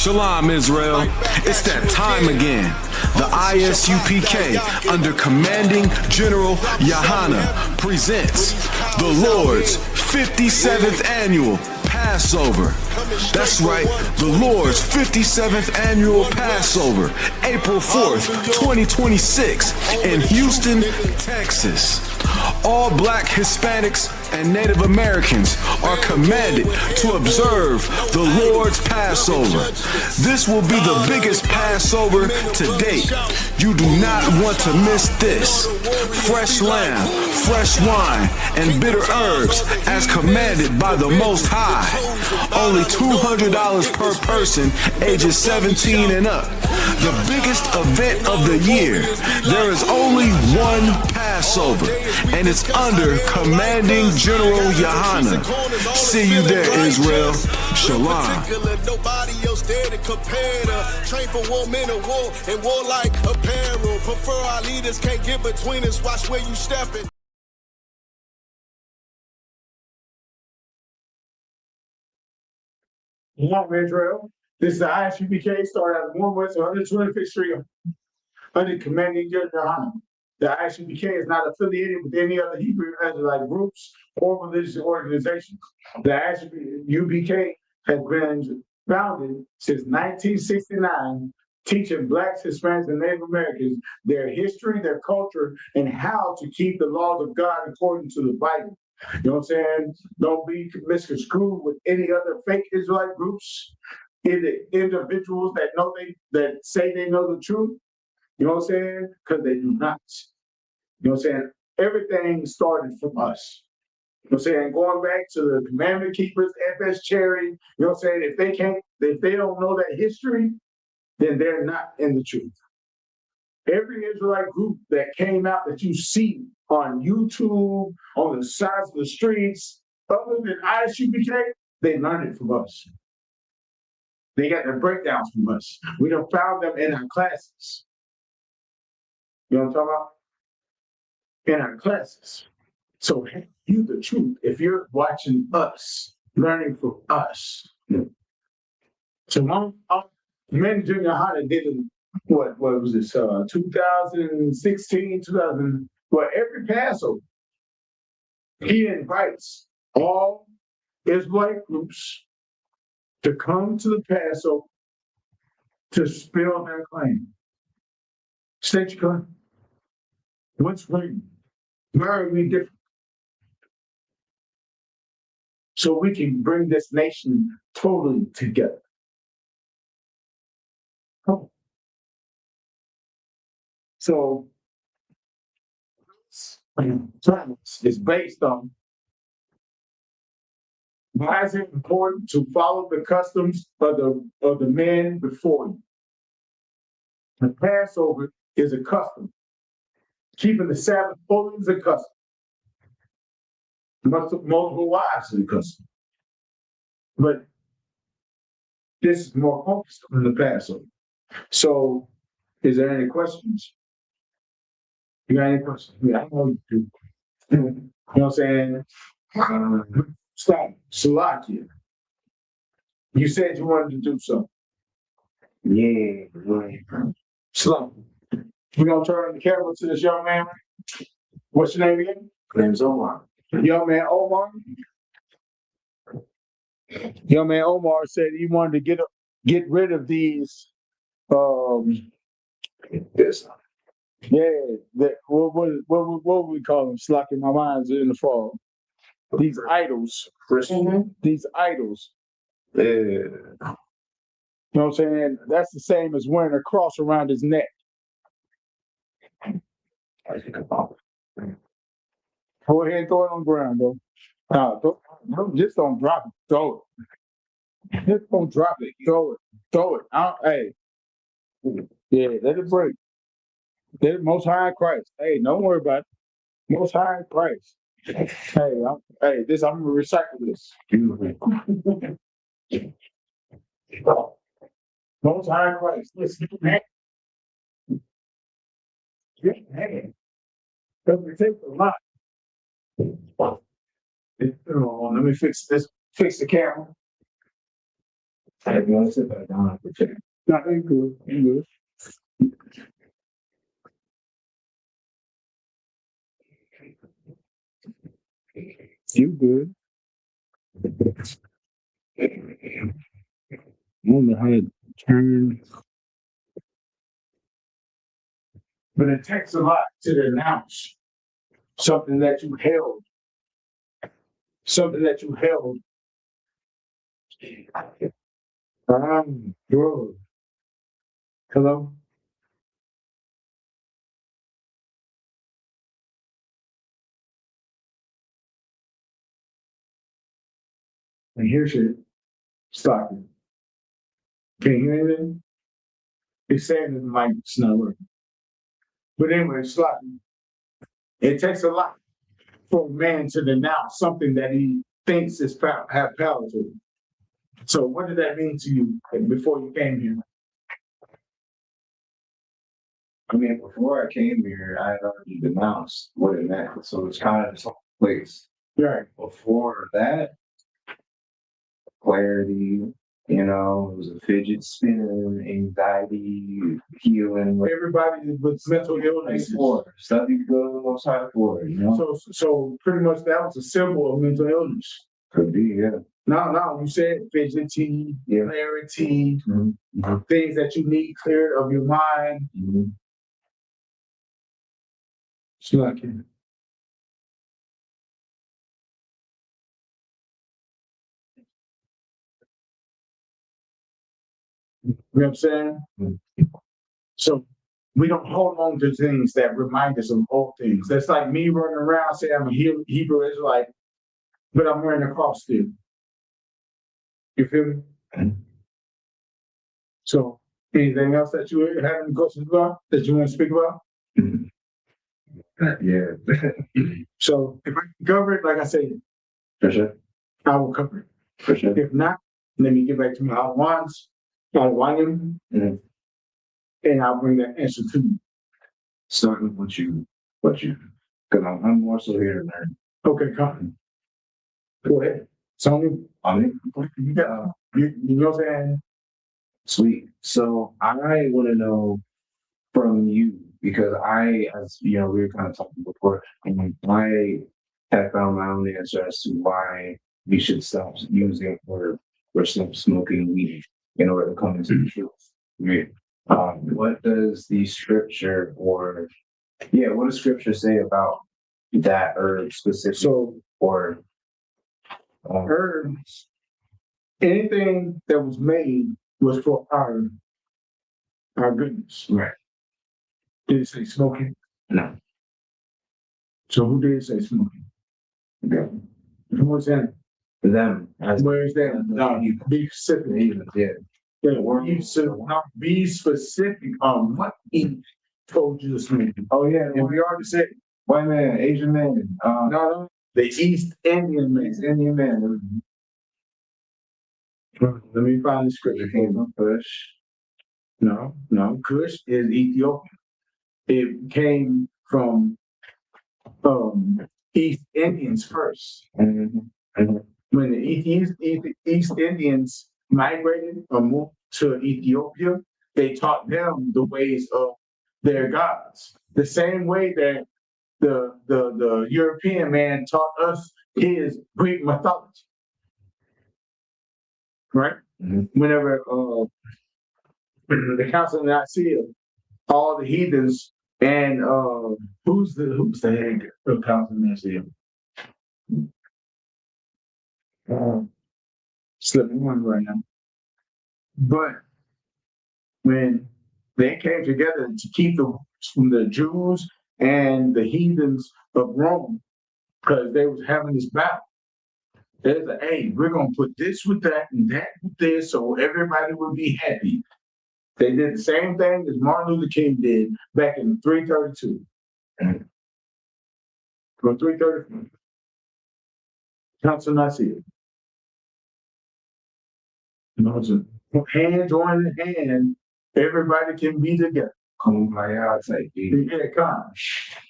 Shalom, Israel. It's that time again. The ISUPK, under Commanding General Yahana, presents the Lord's 57th Annual Passover. That's right, the Lord's 57th Annual Passover, April 4th, 2026, in Houston, Texas. All Black, Hispanics, and Native Americans are commanded to observe the Lord's Passover. This will be the biggest Passover to date. You do not want to miss this. Fresh lamb, fresh wine, and bitter herbs as commanded by the Most High. Only $200 per person, ages 17 and up. The biggest event of the year. There is only one Passover, and it's under Commanding General Yahana. See you there, Israel. Shalom. Nobody else there to compare to. Train for war, men of war, and war like apparel. Prefer our leaders, can't get between us. Watch where you stepping. Shalom, Israel. This is the ISUPK, started at 1 West 125th Street under Commanding General Yahana. The ISUPK is not affiliated with any other Hebrew Israelite groups or religious organizations. The ISUPK has been founded since 1969, teaching Blacks, Hispanics, and Native Americans their history, their culture, and how to keep the laws of God according to the Bible. You know what I'm saying? Don't be misconstrued with any other fake Israelite groups, individuals that say they know the truth. You know what I'm saying? Because they do not. You know what I'm saying? Everything started from us. You know what I'm saying? Going back to the commandment keepers, FS Cherry, you know what I'm saying? If they don't know that history, then they're not in the truth. Every Israelite group that came out that you see on YouTube, on the sides of the streets, other than ISUPK, they learned it from us. They got their breakdowns from us. We done found them in our classes. You know what I'm talking about? In our classes. So you the truth if you're watching us, learning from us. So Commanding Junior Yahana did it, what was this, 2016, every Passover, he invites all Israelite groups to come to the Passover to spill their claim. State your claim. What's right? Where are we different? So we can bring this nation totally together. Oh. So it's based on why is it important to follow the customs of the men before you. The Passover is a custom. Keeping the Sabbath holy is a custom. Multiple wives is a custom. But this is more focused on the Passover. So, is there any questions? You got any questions? Yeah, I know you do. You know what I'm saying? Stop. Salakia. You said you wanted to do something. Yeah. Slow. We're going to turn the camera to this young man. What's your name again? My name's Omar. Young man Omar. Young man Omar said he wanted to get rid of these. Yes. What would we call them? Slacking my mind's in the fall. These idols. Christian. These idols. Yeah. You know what I'm saying? That's the same as wearing a cross around his neck. I think about it. Go ahead and throw it on the ground, though. Just don't drop it. Throw it. Just don't drop it. Throw it. Throw it. Hey. Yeah, let it break. Let it Most High in Christ. Hey, don't worry about it. Most High in Christ. Hey, I'm gonna recycle this. Most High in Christ. Listen, man. Man. Doesn't take a lot. Let me fix this. Fix the camera. If you want to sit back down, I can check. No, you good. You good. You good. I don't know how to turn. But it takes a lot to denounce something that you held. Something that you held. Bro. Hello? And here's it. Stop it. Can you hear anything? It's saying that the mic's not working. But anyway, stop it. It takes a lot for a man to denounce something that he thinks is have power to him. So what did that mean to you before you came here? I mean, before I came here, I had already denounced what it meant. So it's kind of the same place. Right. Before that, clarity, it was a fidget spinner, anxiety, healing. Everybody with mental illnesses. Stuff you go to the most high for, So pretty much that was a symbol of mental illness. Could be, yeah. No, you said fidgety, Yeah. clarity, Mm-hmm. things that you need cleared of your mind. Mm-hmm. It's like it. You know what I'm saying? Mm-hmm. So we don't hold on to things that remind us of old things. That's like me running around saying I'm a Hebrew Israelite, but I'm wearing a cross still. You feel me? Mm-hmm. So anything else that you have any questions about that you want to speak about? Yeah. So if I can cover it, like I said, For sure. I will cover it. For sure. If not, let me get back to my Alawans, Mm-hmm. and I'll bring that answer to you. Starting with what you, because I'm more so here to learn. Okay, come. Go ahead. Tony, I mean, you got, you know what I'm saying? sweet. So I want to know from you, because as we were kind of talking before, I have found my own answer as to why we should stop using or stop smoking weed in order to come into the truth. Right? What does the scripture what does scripture say about that herb specifically? So Or herbs, anything that was made was for our goodness. right? Did it say smoking? No. So who did say smoking? Okay. Who was that? Them as Where is that? No, be specific. even Be specific on what he told you to smoke. Oh yeah, And we already said white man, Asian man, no, the East Indian man. Indian man. Let me find the scripture. Came from Kush. No, Kush is Ethiopia. It came from East Indians first. Mm-hmm. Mm-hmm. When the East Indians migrated or moved to Ethiopia, they taught them the ways of their gods. The same way that the European man taught us his Greek mythology. Right? Mm-hmm. Whenever the Council of Nicaea, all the heathens and who's the head of the Council of Nicaea? Slipping one right now. But when they came together to keep the Jews and the heathens of Rome, because they was having this battle. There's hey, we're gonna put this with that and that with this, so everybody will be happy. They did the same thing as Martin Luther King did back in 332. From 334. Council Nicaea. Hand joining hand, everybody can be together.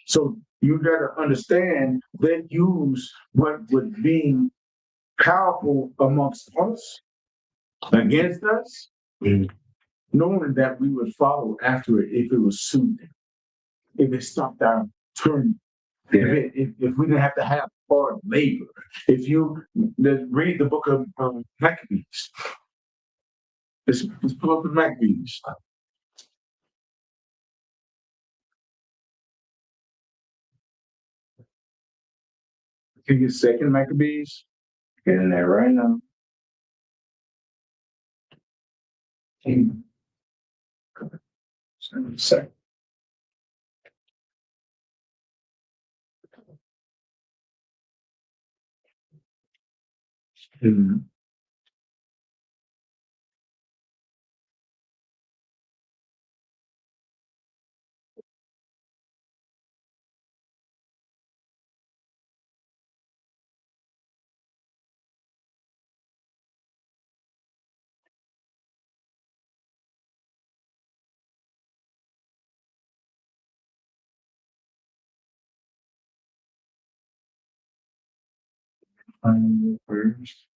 So you gotta understand they use what would be powerful amongst us against us, knowing that we would follow after it if it was soothing, if it stopped our turn, if we didn't have to have hard labor. If you read the book of Maccabees, let's pull up the Maccabees. Can you get second Maccabees? Get in there right now. Second. Mhm. First.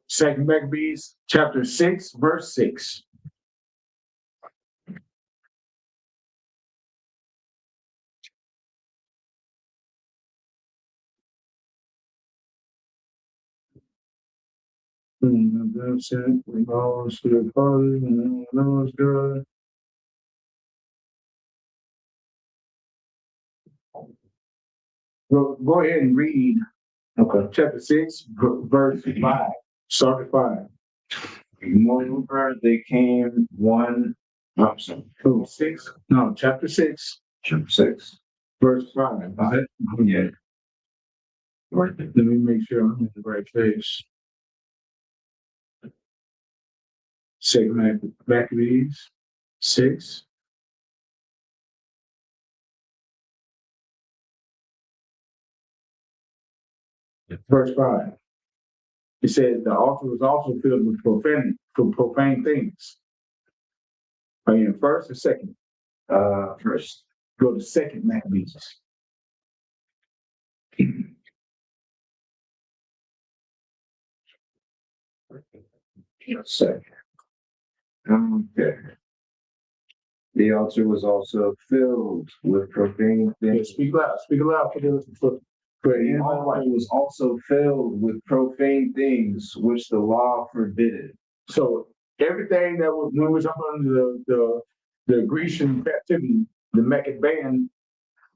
Second Maccabees, chapter 6, verse 6. That's it. We all to the party, and knows good. Go ahead and read chapter 6, verse 5. Start at 5. Moreover, they came one. Oh, sorry. 6? No, chapter 6, Chapter 6. verse 5. Is it? Yeah. Let me make sure I'm in the right place. Second Maccabees 6. Verse 5. It says the altar was also filled with profane things. Are you in first or second? First. Go to second Maccabees. Second. Okay. The altar was also filled with profane Yeah, things. speak loud for The altar was also filled with profane things which the law forbidded. So everything that was when we were talking under the Grecian captivity, the Maccabean,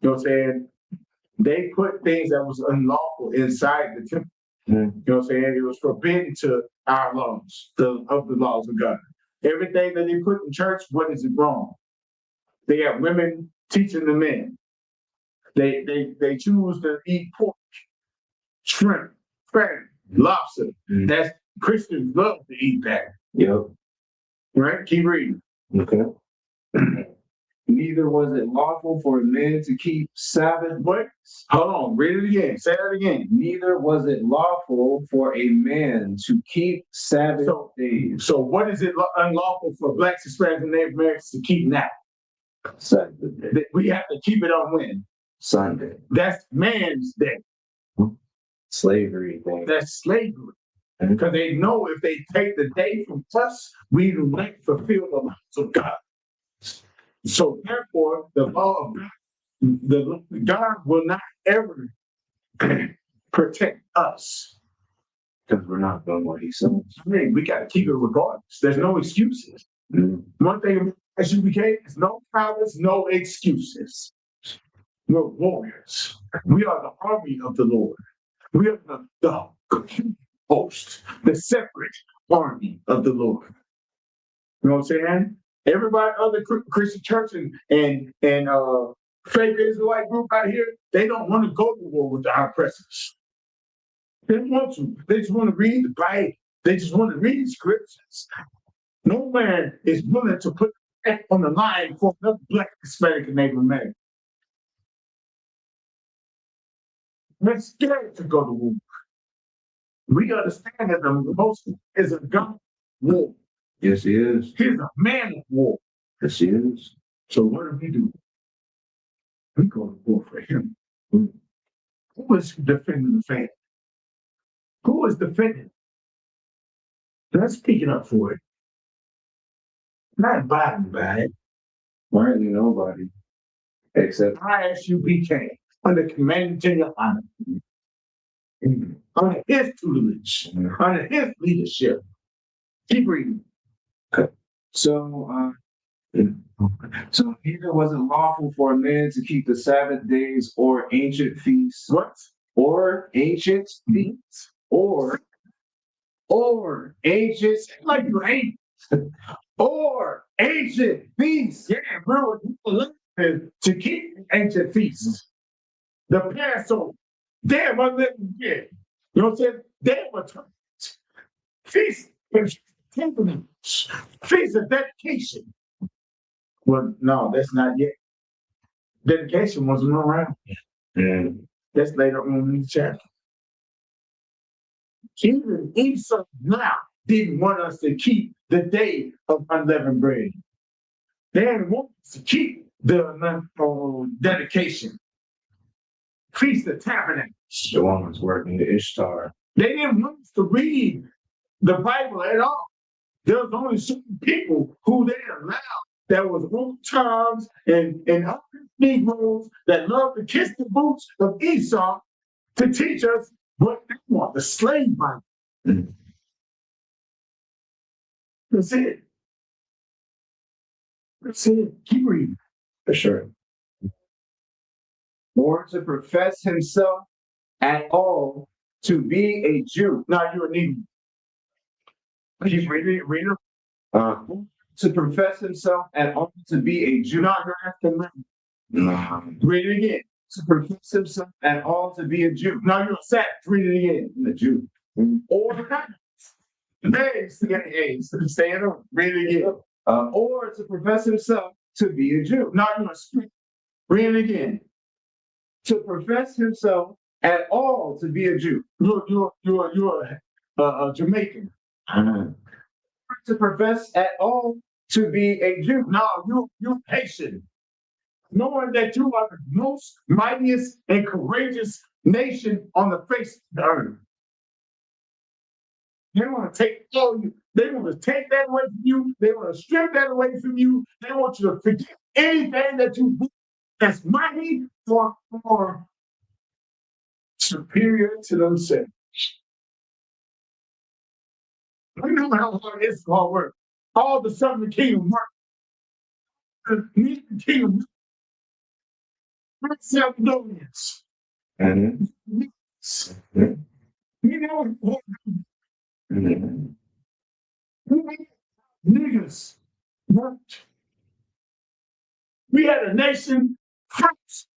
you know what I'm saying? They put things that was unlawful inside the temple. You know what I'm saying? It was forbidden to our laws, of the laws of God. Everything that they put in church, what is it wrong? They have women teaching the men. They choose to eat pork, shrimp, crab, lobster. That's Christians love to eat that. Yep. Right? Keep reading. Okay. Neither was it lawful for a man to keep Sabbath. What? Hold on, read it again. Say that again. Neither was it lawful for a man to keep Sabbath days. So what is it unlawful for blacks, Hispanics, and Native Americans to keep now? Saturday. We have to keep it on when? Sunday. That's man's day. Slavery thing. That's slavery. Because they know if they take the day from us, we do not fulfill the laws of God. So therefore, the law of God, God will not ever protect us. Because we're not doing what he says. I mean, we got to keep it regardless. There's no excuses. One thing as you became is no cowards, no excuses. We're warriors. We are the army of the Lord. We are the host, the separate army of the Lord. You know what I'm saying? Everybody, other Christian church and fake Israelite group out here, they don't want to go to war with the oppressors. They don't want to. They just want to read the Bible. They just want to read scriptures. No man is willing to put that on the line for another Black, Hispanic, and Native American. We're scared to go to war. We understand that the most is a God of war. Yes, he is. He's a man of war. Yes, he is. So what do? We go to war for him. Who is defending the faith? Who is defending? Not speaking up for it. Not abiding by it. Why is nobody? Except ISUPK under Commanding General Honor. Under his tutelage, under his leadership. Keep reading. so neither was it lawful for a man to keep the Sabbath days or ancient feasts. What? Or ancient feasts. Or ancient Like you ain't. or ancient feasts. Yeah, bro. To keep ancient feasts. The Passover. They were living here. You know what I'm saying? They were feast of dedication. Well, no, that's not yet. Dedication wasn't around. That's later on in the chapter. Even Isupk now didn't want us to keep the day of unleavened bread. They didn't want us to keep the dedication. Feast of Tabernacles. The one was working the Ishtar. They didn't want us to read the Bible at all. There was only certain people who they allowed that was old Toms and other Negroes that loved to kiss the boots of Esau to teach us what they want, the slave Bible. That's it. That's it. Keep reading. For sure. Or to profess himself at all to be a Jew. Now you're a Negro. Keep reading. Read it. To profess himself at all to be a Jew. Now you're asking me. Read it again. To profess himself at all to be a Jew. Now you're a Sabbath. Read it again. A Jew. Or names. Say it on. Read it again. Or to profess himself to be a Jew. Now you're a street. Read it again. To profess himself at all to be a Jew. You're a Jamaican. To profess at all to be a Jew. No, you're Haitian. Knowing that you are the most mightiest and courageous nation on the face of the earth. They want to take all you. They want to take that away from you. They want to strip that away from you. They want you to forget anything that you do that's mighty or superior to themselves. We know how hard it's going to work. All the Southern Kingdom work. The Northern Kingdom work. Macedonians. You know what? Niggas worked. We had a nation first.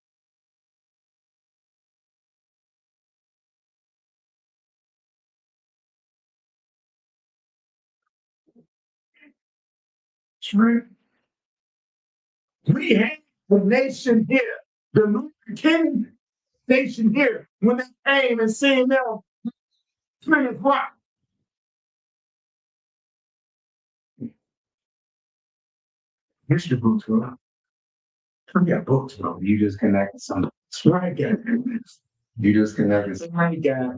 True. We had the nation here, the Northern Kingdom nation here, when they came and seen them Plymouth Rock. History books, bro. I got books, bro. You just connected something. That's right, guys. You just connected That's right, guys.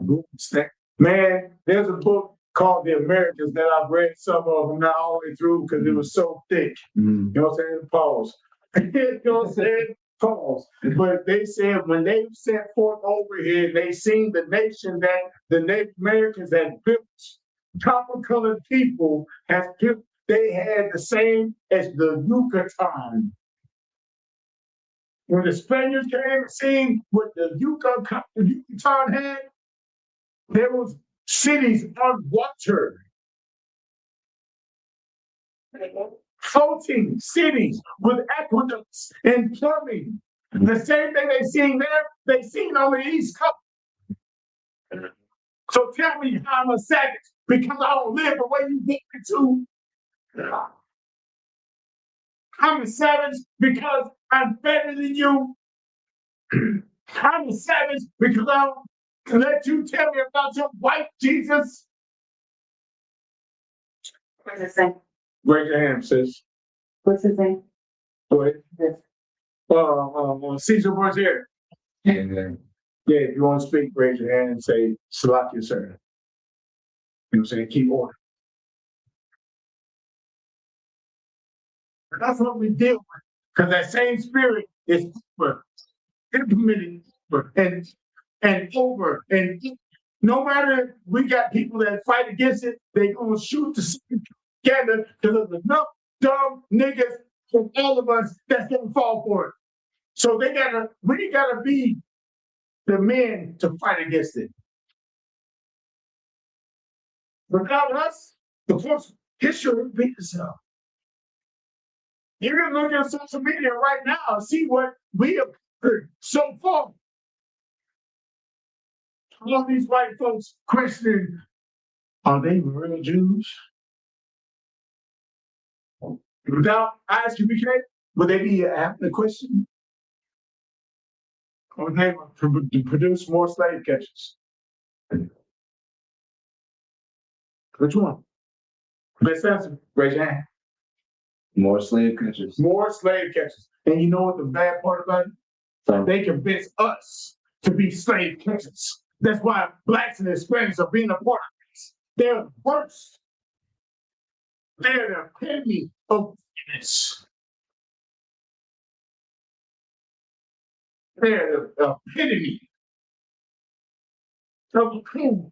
Man, there's a book called The Americans that I've read some of them not all the way through because it was so thick. You know what I'm saying? Pause. You know what I'm saying? Pause. But they said when they set forth over here, they seen the nation that the Native Americans had built, copper-colored people have built. They had the same as the Yucatan. When the Spaniards came and seen what the Yucatan had, there was cities on water. Floating cities with aqueducts and plumbing. The same thing they seen there, they seen on the East Coast. So tell me how I'm a savage because I don't live the way you want me to. I'm a savage because I'm better than you. I'm a savage because I don't let you tell me about your white Jesus. What's it say? Raise your hand, sis. What's it say? Go ahead. Yes. Caesar was here. And Yeah, if you want to speak, raise your hand and say, Salakia, sir. You know what I'm saying? Keep order. But that's what we deal with. Because that same spirit is implemented and over. And no matter, we got people that fight against it, they gonna shoot the same together because there's enough dumb niggas from all of us that's gonna fall for it. So we gotta be the men to fight against it. Without us, the course history will repeat itself. You can look at social media right now and see what we have heard so far. All these white folks questioning, are they real Jews? Without ISUPK, would they be asking the question? Or would they produce more slave catchers? Which one? Best answer, raise your hand. more slave catchers. More slave catchers. And you know what the bad part about it? So They convince us to be slave catchers. That's why blacks and Hispanics are being a part of this. They're the worst. They're the epitome of wickedness. They're the epitome of who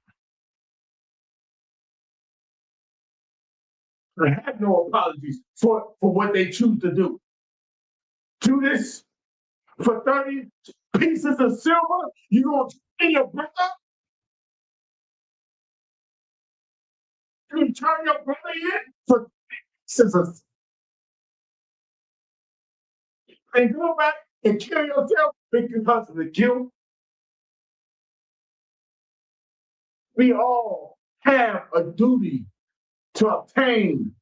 have no apologies for what they choose to do. Do this for 30 pieces of silver, you gonna turn your brother? You turn your brother in for pieces of, and go back and kill yourself because of the guilt. We all have a duty to obtain.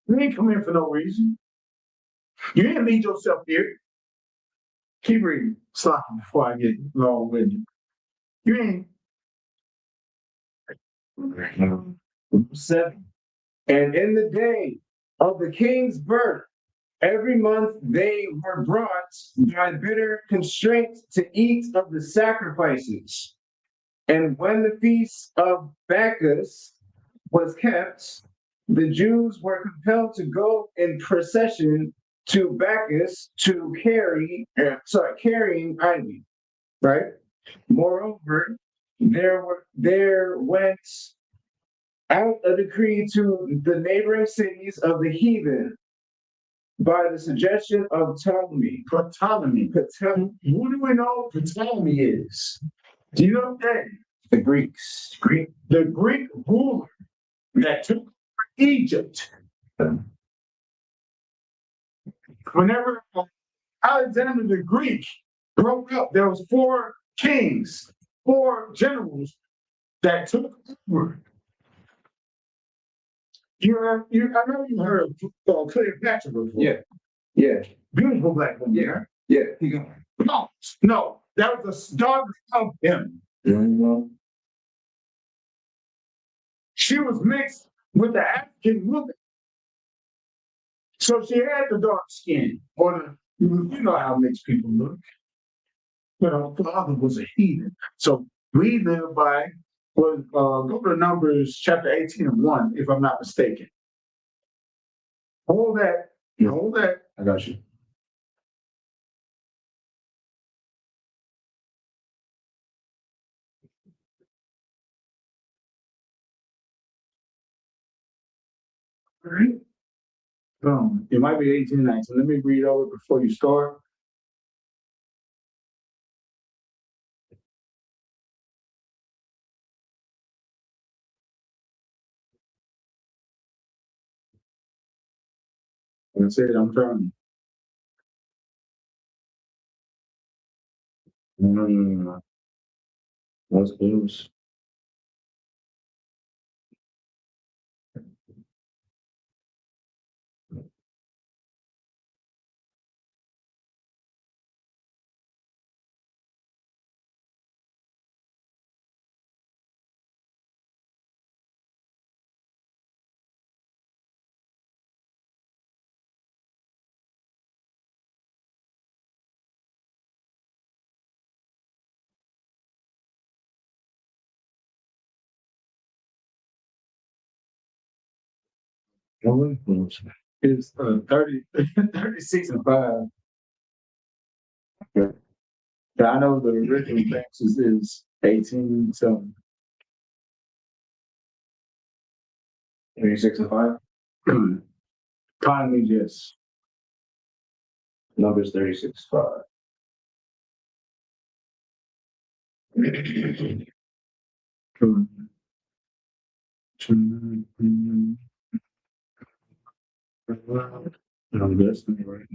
You ain't come here for no reason. You didn't lead yourself here. Keep reading, sloppy before I get long winded. You ain't. 7. And in the day of the king's birth, every month they were brought by bitter constraint to eat of the sacrifices. And when the feast of Bacchus was kept, the Jews were compelled to go in procession to Bacchus to carrying ivy. Right? Moreover, there went out a decree to the neighboring cities of the heathen by the suggestion of Ptolemy. Ptolemy. Who do we know Ptolemy is? Do you know that? The Greeks. The Greek ruler that took Egypt. Whenever Alexander the Greek broke up, there was 4 kings, 4 generals that took over. I know you heard of Cleopatra before. Yeah. Beautiful black woman. Yeah. Keep going. No, that was a daughter of him. Mm-hmm. She was mixed with the African woman. So she had the dark skin, or you know how mixed people look. You know, father was a heathen. So we live by, go to Numbers chapter 18 and 1, if I'm not mistaken. Hold that. I got you. All right. It might be 18 and 19. Let me read over before you start. That's it. I'm trying. What's blues? It's 30, 36 and 5. Okay. Yeah, I know the original Texas is 18, so 36 and 5. economy just Numbers 36 5. no, that's not right.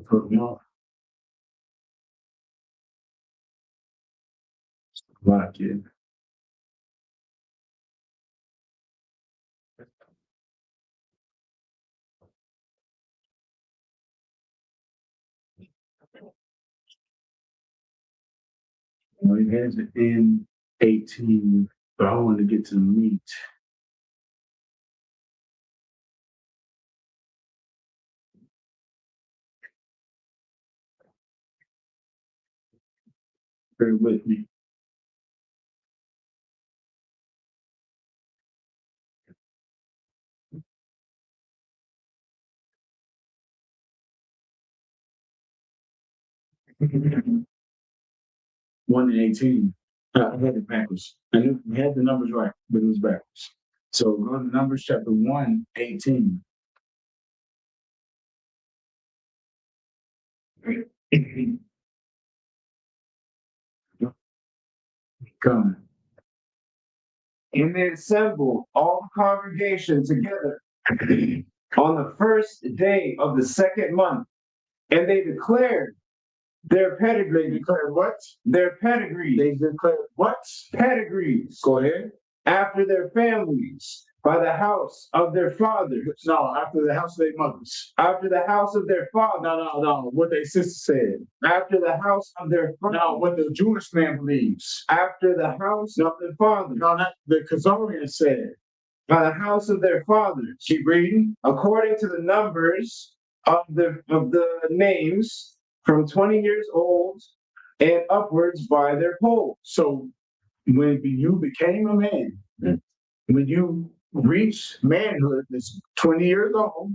Put me off. Like it. Well, it has it in 18, but I want to get to the meat. Bear with me. One and 18. I had it backwards. I knew we had the numbers right, but it was backwards. So go to Numbers chapter 1, 18. Come. And they assembled all the congregation together on the first day of the second month, and they declared their They pedigree, declared what? their pedigrees, They declared what? pedigrees Go ahead. after their families, by the house of their fathers, No, after the house of their mothers. after the house of their fathers, No. What their sister said. after the house of their No, fathers, what the Jewish man believes. after the house of their fathers, No, not the Khazarian said. by the house of their fathers, Keep reading. according to the numbers of the names from 20 years old and upwards by their polls. So when you became a man, when you reached manhood, it's 20 years old,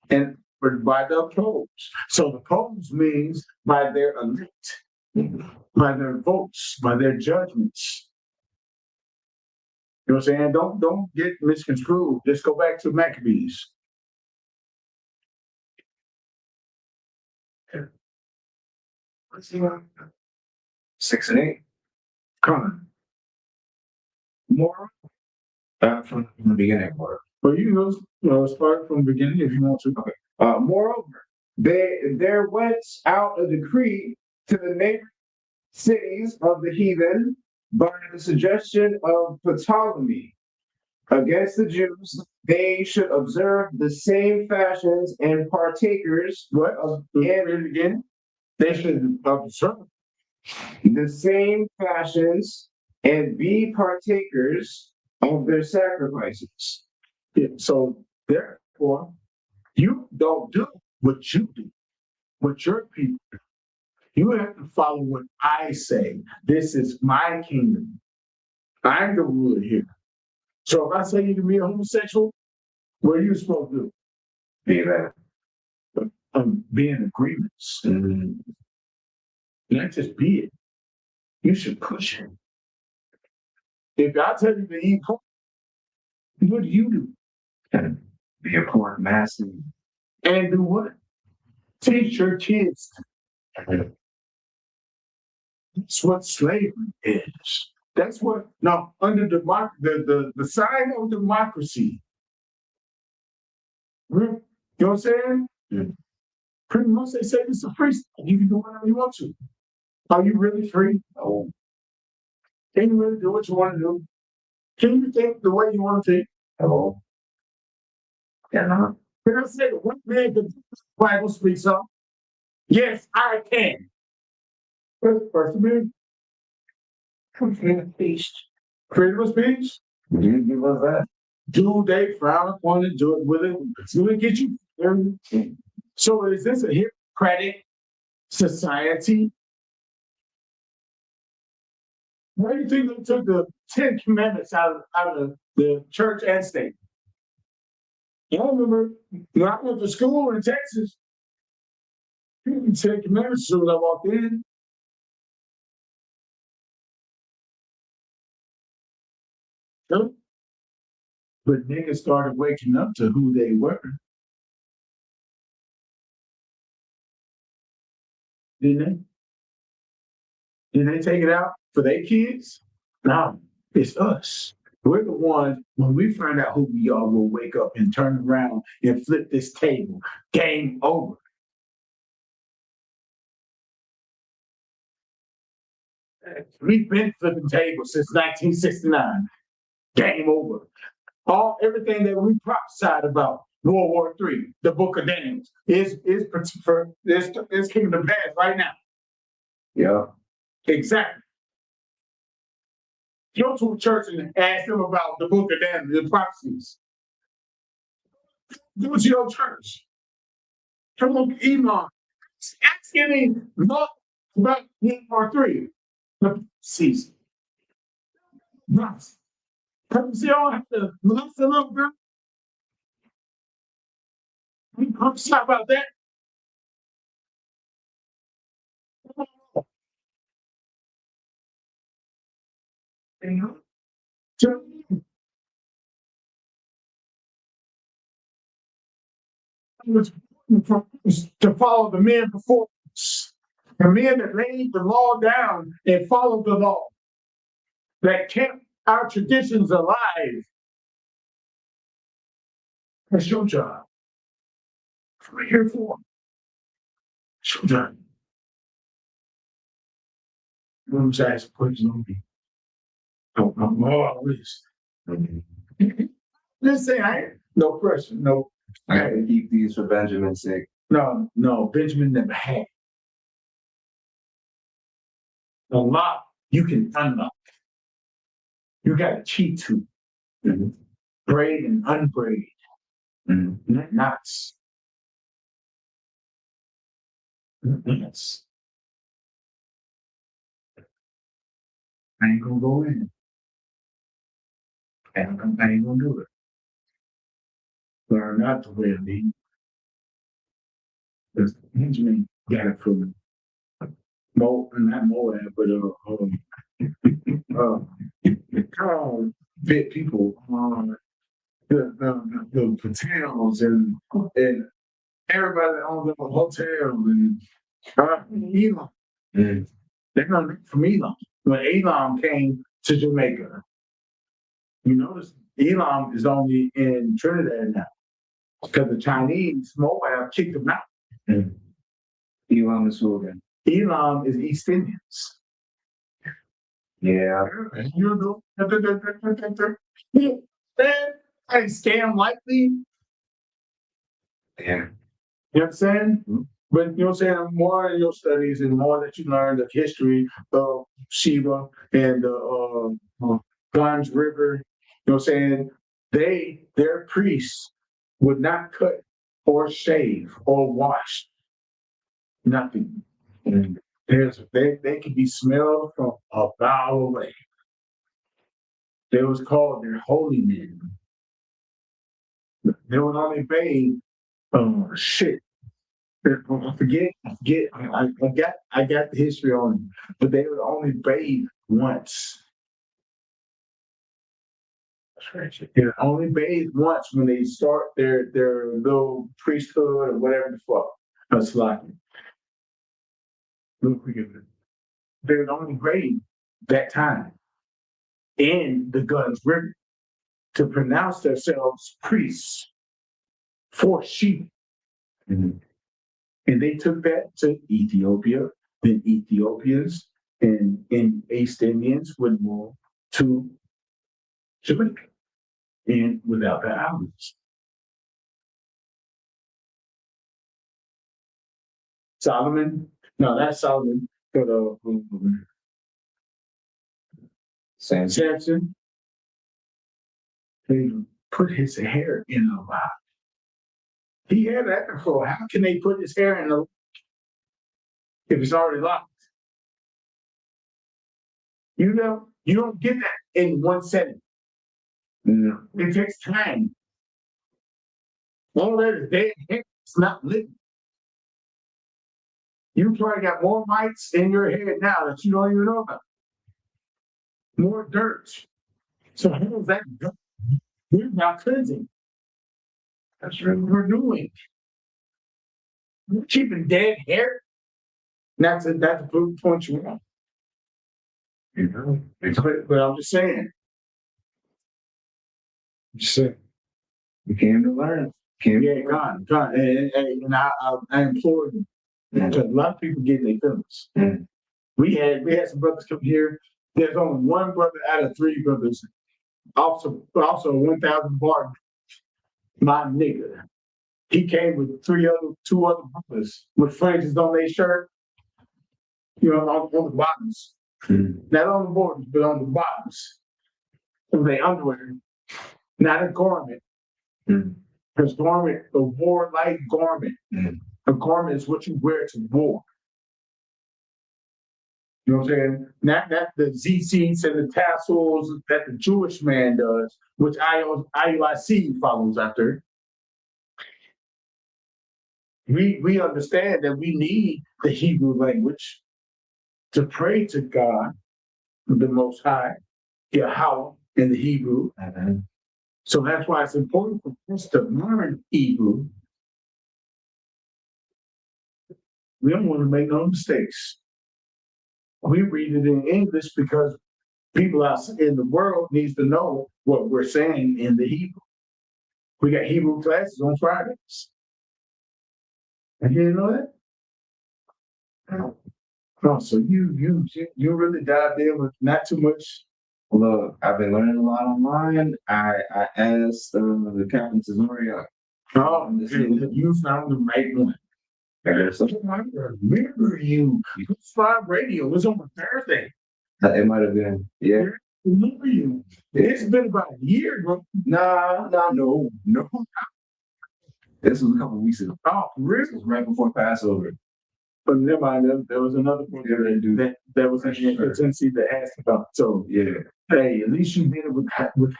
and by the polls. So the polls means by their elect, by their votes, by their judgments. You know what I'm saying? Don't get misconstrued. Just go back to Maccabees. Let's see what 6 and 8. Come on. More. From the beginning. Well, you can start from the beginning if you want to. Okay. Moreover, there went out a decree to the neighboring cities of the heathen by the suggestion of Ptolemy against the Jews. They should observe the same fashions and partakers What? Read it again. They should observe the same fashions and be partakers of their sacrifices. it. So therefore, you don't do what you do, what your people do. You have to follow what I say. This is my kingdom. I'm the ruler here. So if I say you to be a homosexual, what are you supposed to do? Be that. Be in agreements. Not just be it. You should push it. If I tell you to eat pork, what do you do? Be a poor massive. And do what? Teach your kids. That's what slavery is. That's what now under the sign of democracy. You know what I'm saying? Pretty much they say this is free. You can do whatever you want to. Are you really free? No. Can you really do what you want to do? Can you think the way you want to think? Hello. Yeah. Can I say what man the Bible speaks of? Yes, I can. First Amendment. Freedom of speech. Freedom of speech. You give us that. Do they frown upon it? Do it with it? Do it get you? So is this a Hippocratic society? Why do you think they took the 10 Commandments out of the church and state? I remember when I went to school in Texas, the 10 Commandments as soon as I walked in. Huh? But niggas started waking up to who they were. Didn't they? Didn't they take it out for their kids? No, it's us. We're the ones, when we find out who we are, we'll wake up and turn around and flip this table. Game over. We've been flipping tables since 1969. Game over. Everything that we prophesied about, World War III, the Book of Daniel, is coming to pass right now. Yeah. Exactly. Go to a church and ask them about the Book of Daniel, the prophecies. Go to your church. Come on, Elon. Ask any about World War III, the season. Right. Come see, all have to listen a little bit. We prophesy about that. To follow the men before us, the men that laid the law down and followed the law, that kept our traditions alive. That's your job. That's what we're here for. It's your job. I'm just asking questions on me. I'm always. Just say I ain't no pressure, no. I gotta keep these for Benjamin's sake. No, Benjamin never had. A lot you can unlock. You got to cheat to braid and unbraid, not knots. Knots. I ain't gonna go in. I ain't gonna do it. Learn not the way of me. Because Benjamin got it from not Moab, but bit people, the hotels and everybody that owns a hotel and Elam. They're gonna from Elam. When Elam came to Jamaica, you notice Elam is only in Trinidad now because the Chinese Moab kicked them out. Elam is who again? Elam is East Indians. Yeah. You know, I scam likely. Yeah. You know what I'm saying? But you know what I'm saying? More in your studies and more that you learn the history of Sheba and the Ganges River, you know what I'm saying? Their priests would not cut or shave or wash. Nothing. They could be smelled from a mile away. They was called their holy men. They would only bathe. Shit. I forget. I got the history on them, but they would only bathe once. They would only bathe once when they start their little priesthood or whatever the fuck. That's like they would only bathe that time in the Ganges River to pronounce themselves priests for sheep. And they took that to Ethiopia. Then Ethiopians and East Indians would move to Jamaica and without the islands. Solomon? No, that's Solomon. But Samson. They put his hair in a lot. He had that before. How can they put his hair in a if it's already locked? You know, you don't get that in one setting. No. It takes time. All that is dead. It's not living. You probably got more mites in your head now that you don't even know about. More dirt. So how does that go? We're not cleansing. That's what we're doing. We're keeping dead hair. That's a proof point you want. You know, but I'm just saying. Just saying. You came to learn. Came Yeah, God, and I implore you because a lot of people get their feelings. Mm. We had some brothers come here. There's only one brother out of three brothers. Also 1,000 bar. My nigga. He came with two other brothers with fringes on their shirt. You know, on the bottoms. Mm. Not on the borders, but on the bottoms. Of their underwear. Not a garment. Mm. Because garment, a war-like garment. Mm. A garment is what you wear to war. You know what I'm saying? Not the zits and the tassels that the Jewish man does, which IUIC follows after. We understand that we need the Hebrew language to pray to God, the Most High, Yahweh in the Hebrew. Mm-hmm. So that's why it's important for us to learn Hebrew. We don't want to make no mistakes. We read it in English because people out in the world needs to know what we're saying in the Hebrew. We got Hebrew classes on Fridays. And you didn't know that? Oh, so you really dived in with not too much. Look, I've been learning a lot online. I asked the Captain Tesoria. Oh, you found the right one. I remember you. Five Radio was on a Thursday. It might have been, yeah. I remember you. It's been about a year, bro. No. This was a couple weeks ago. Oh, really? This was right before Passover. But never mind, there was another one that was in Tennessee that asked about. So Yeah. hey, at least you did it with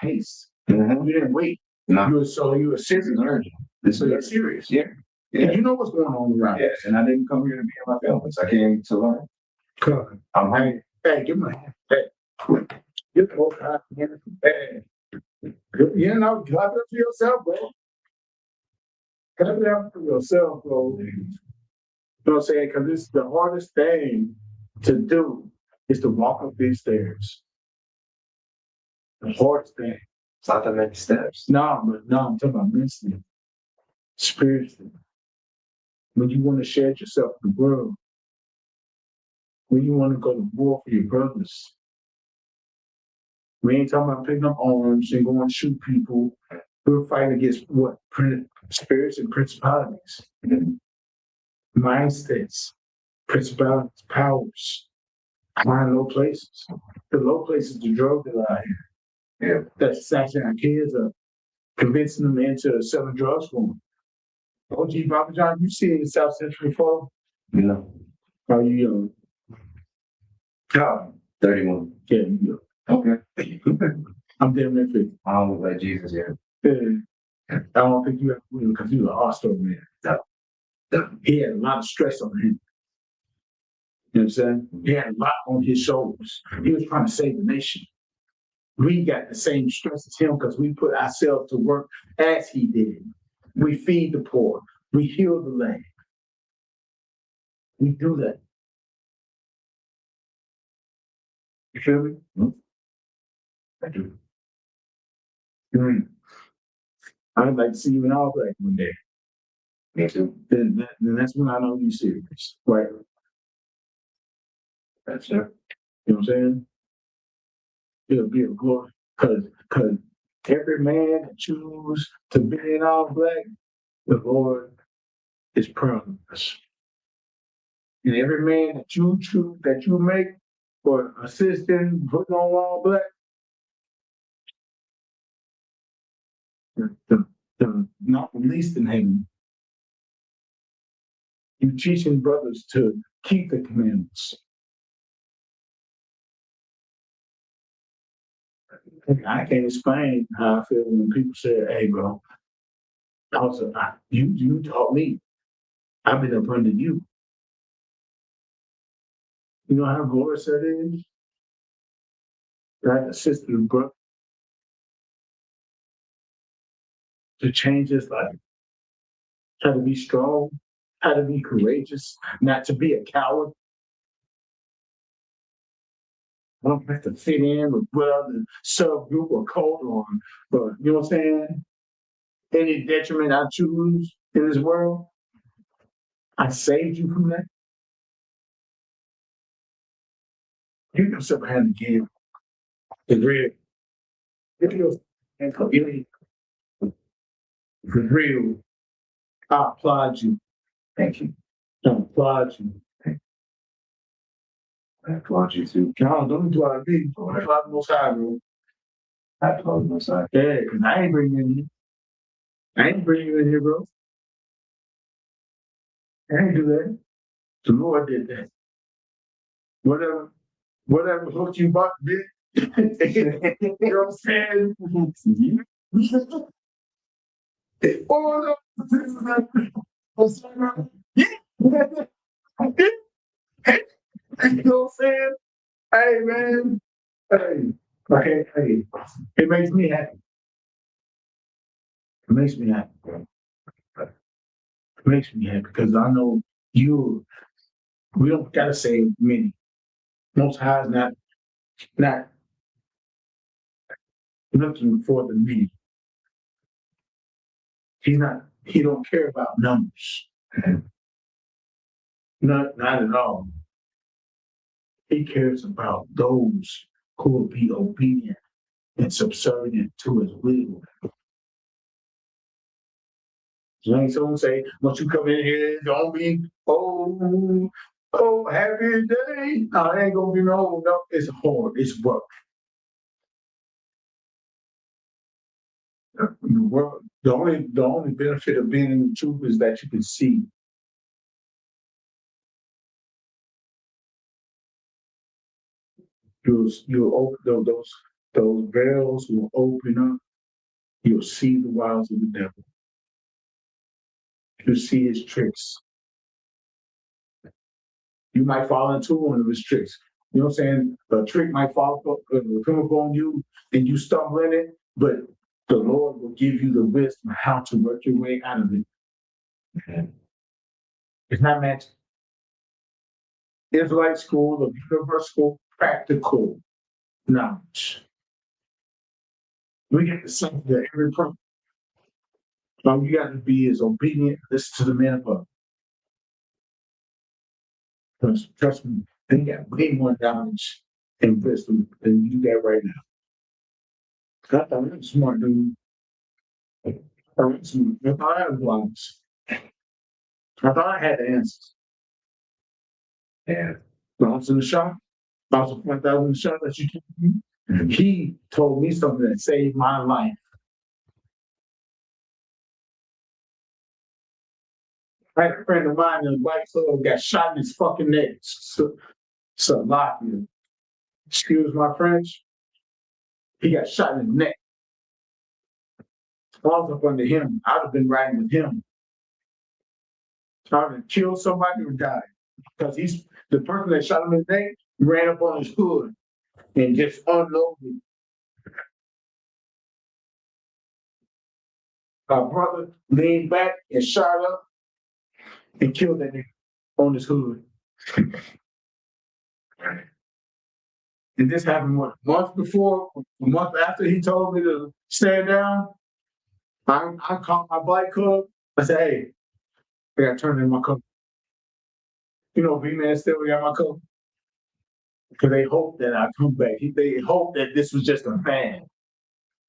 haste. Mm-hmm. You didn't wait. No. You were serious. So you're serious. Yeah. And you know what's going on around. Yes, and I didn't come here to be in my feelings. I came to learn. Come. I'm hungry. Hey, give me a hand. Hey. Get the whole time. Hey. You know, clap it up for yourself, bro. Clap it up for yourself, bro. You know what I'm saying? Because it's the hardest thing to do is to walk up these stairs. The hardest thing. It's not that many steps. No, I'm talking about mentally, spiritually. When you want to shed yourself with the world, when you want to go to war for your brothers. We ain't talking about picking up arms and going to shoot people. We're fighting against what? Spirits and principalities. Mind states, principalities, powers. Find low places. The low places, the drug dealer out here. Yeah. That's snatching our kids up, convincing them into selling drugs for them. OG Papa John, you see in the South Central before? No. How you young? How? 31. Yeah, you Okay. I'm damn near 50. I don't look like Jesus yet. I don't think you have to because he was an hostile man. No. He had a lot of stress on him. You know what I'm saying? He had a lot on his shoulders. He was trying to save the nation. We got the same stress as him because we put ourselves to work as he did. We feed the poor. We heal the land. We do that. You feel me? Mm-hmm. I do. I'd like to see you in all black one day. Me too. Then that's when I know you're serious. Right? That's sure. You know what I'm saying? It'll be a glory. Because every man that chooses to be in all black, the Lord is proud of us. And every man that you choose, that you make for assisting, putting on all black, the not the least in heaven. You teaching brothers to keep the commandments. I can't explain how I feel when people say, "Hey, bro, you taught me. I've been up under you." You know how glorious that is? Right? A sister and brother to change his life, how to be strong, how to be courageous, not to be a coward. I don't have to fit in with what other subgroup or cult or you know what I'm saying? Any detriment I choose in this world, I saved you from that. You can sit behind the game. It's real. If you're and for real, I applaud you. Thank you. I applaud you. I applaud you too. No, don't applaud me. Don't applaud the Most High, bro. I applaud my side. Yeah, because I ain't bringing you in here. I ain't bringing you in here, bro. I ain't do that. The Lord did that. Whatever hook you bought, bitch. You know what I'm saying? Oh, no. Yeah. You know what I'm saying? Hey, man. Hey. Okay, hey. It makes me happy. It makes me happy, bro. It makes me happy because I know we don't gotta say many. Most High is not looking for the many. He don't care about numbers. Not at all. He cares about those who will be obedient and subservient to his will. So ain't someone say, once you come in here, don't be, happy day. No, it ain't gonna be no, it's hard, it's work. The only benefit of being in the truth is that you can see. You'll open those veils will open up. You'll see the wiles of the devil. You'll see his tricks. You might fall into one of his tricks. You know what I'm saying? A trick might come upon you and you stumble in it, but the Lord will give you the wisdom how to work your way out of it. It's not magic. Israelite school, the universal practical knowledge. We get the same to every person. All you got to be is obedient, listen to the man above. Trust me, they got way more knowledge and wisdom than you got right now. I thought I was smart, dude. I thought I was wise. I thought I had the answers. Yeah. When I was in the shop, I was when I was in the shop that you told me. He told me something that saved my life. I had a friend of mine in the bike club got shot in his fucking neck. So lock you. Excuse my French. He got shot in the neck. I was up under him. I'd have been riding with him. Trying to kill somebody or die. Because the person that shot him in the neck ran up on his hood and just unloaded. My brother leaned back and shot up and killed that nigga on his hood. And this happened what, a month after he told me to stand down. I called my bike club. I said, hey, I got turned in my car. You know, B-Man still got my car. Because they hoped that I'd come back. They hoped that this was just a fan.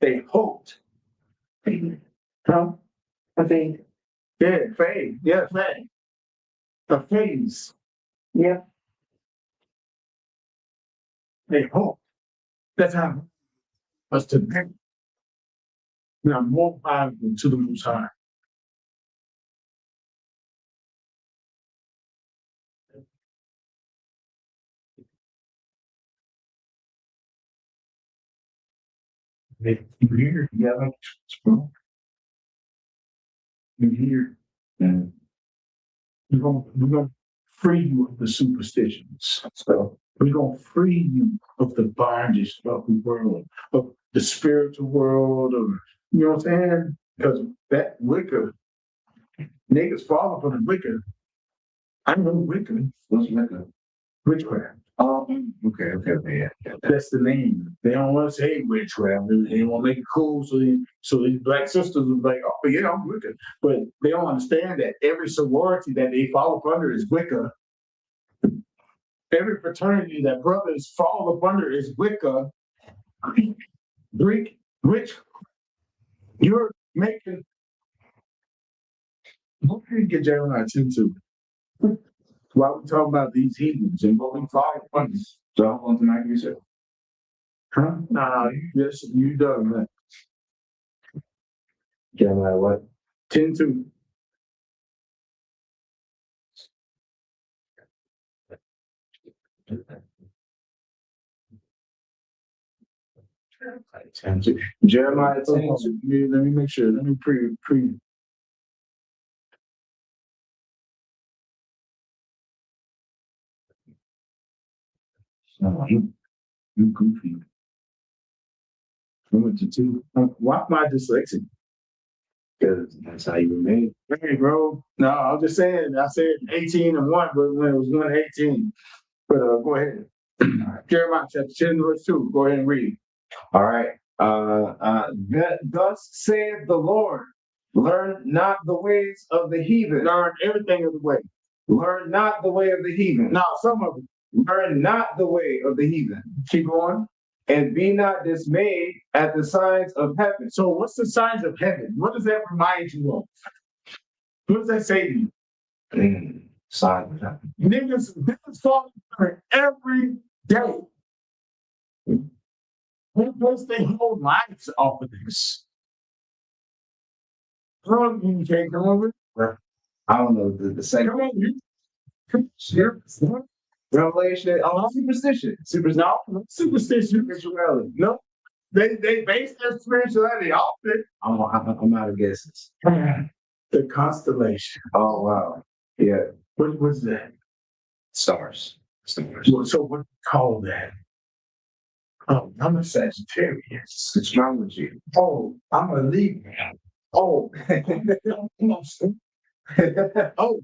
They hoped. Huh? I think. Yeah, phase. Yeah, phase. A phase. Yeah. They hope. That's how us to them. Now more powerful to the Most High. You hear? Yeah, like, bro. You hear? Mhm. We're gonna free you of the superstitions. So we're gonna free you of the bondage of the world, of the spiritual world, of you know what I'm saying? Because that Wicca, niggas falling for the Wicca. I know Wicca, What's Mecca? witchcraft. Oh, okay, yeah. That's the name. They don't want to say witchcraft. They want to make it cool. So these black sisters are like, oh yeah, I'm Wicca. But they don't understand that every sorority that they fall up under is Wicca. Every fraternity that brothers fall up under is Wicca. Greek, witch. You're making. What can you get Jeremiah 10 to? While we talk about these heathens and what we fall up under. So I'm going to make research. Huh? Nah, you done, man. Jeremiah what? 10-2. Jeremiah 10. Let me make sure. Let me pre. No, You goofy. I went to 2. Why am I dyslexic? because that's how you were made. Hey, bro. No, I was just saying. I said 18 and 1, but when it was 118. But go ahead. Jeremiah chapter 10, verse 2. Go ahead and read. All right. Thus saith the Lord, learn not the ways of the heathen. Learn everything of the way. Learn not the way of the heathen. Now, some of it. Learn not the way of the heathen. Keep going. And be not dismayed at the signs of heaven. So, what's the signs of heaven? What does that remind you of? What does that say to you? Signs of heaven. Niggas fall for every day. What does they whole lives off of this? You can't come over. I don't know the second. Come on, you. Revelation. Oh, superstition. No, superstition. Spirituality. No, they base their spirituality off it. I'm out of guesses. The constellation. Oh wow. Yeah. What's that? Stars. So what do you call that? Oh, I'm a Sagittarius. Astrology. Oh, I'm a Libra. Oh, oh,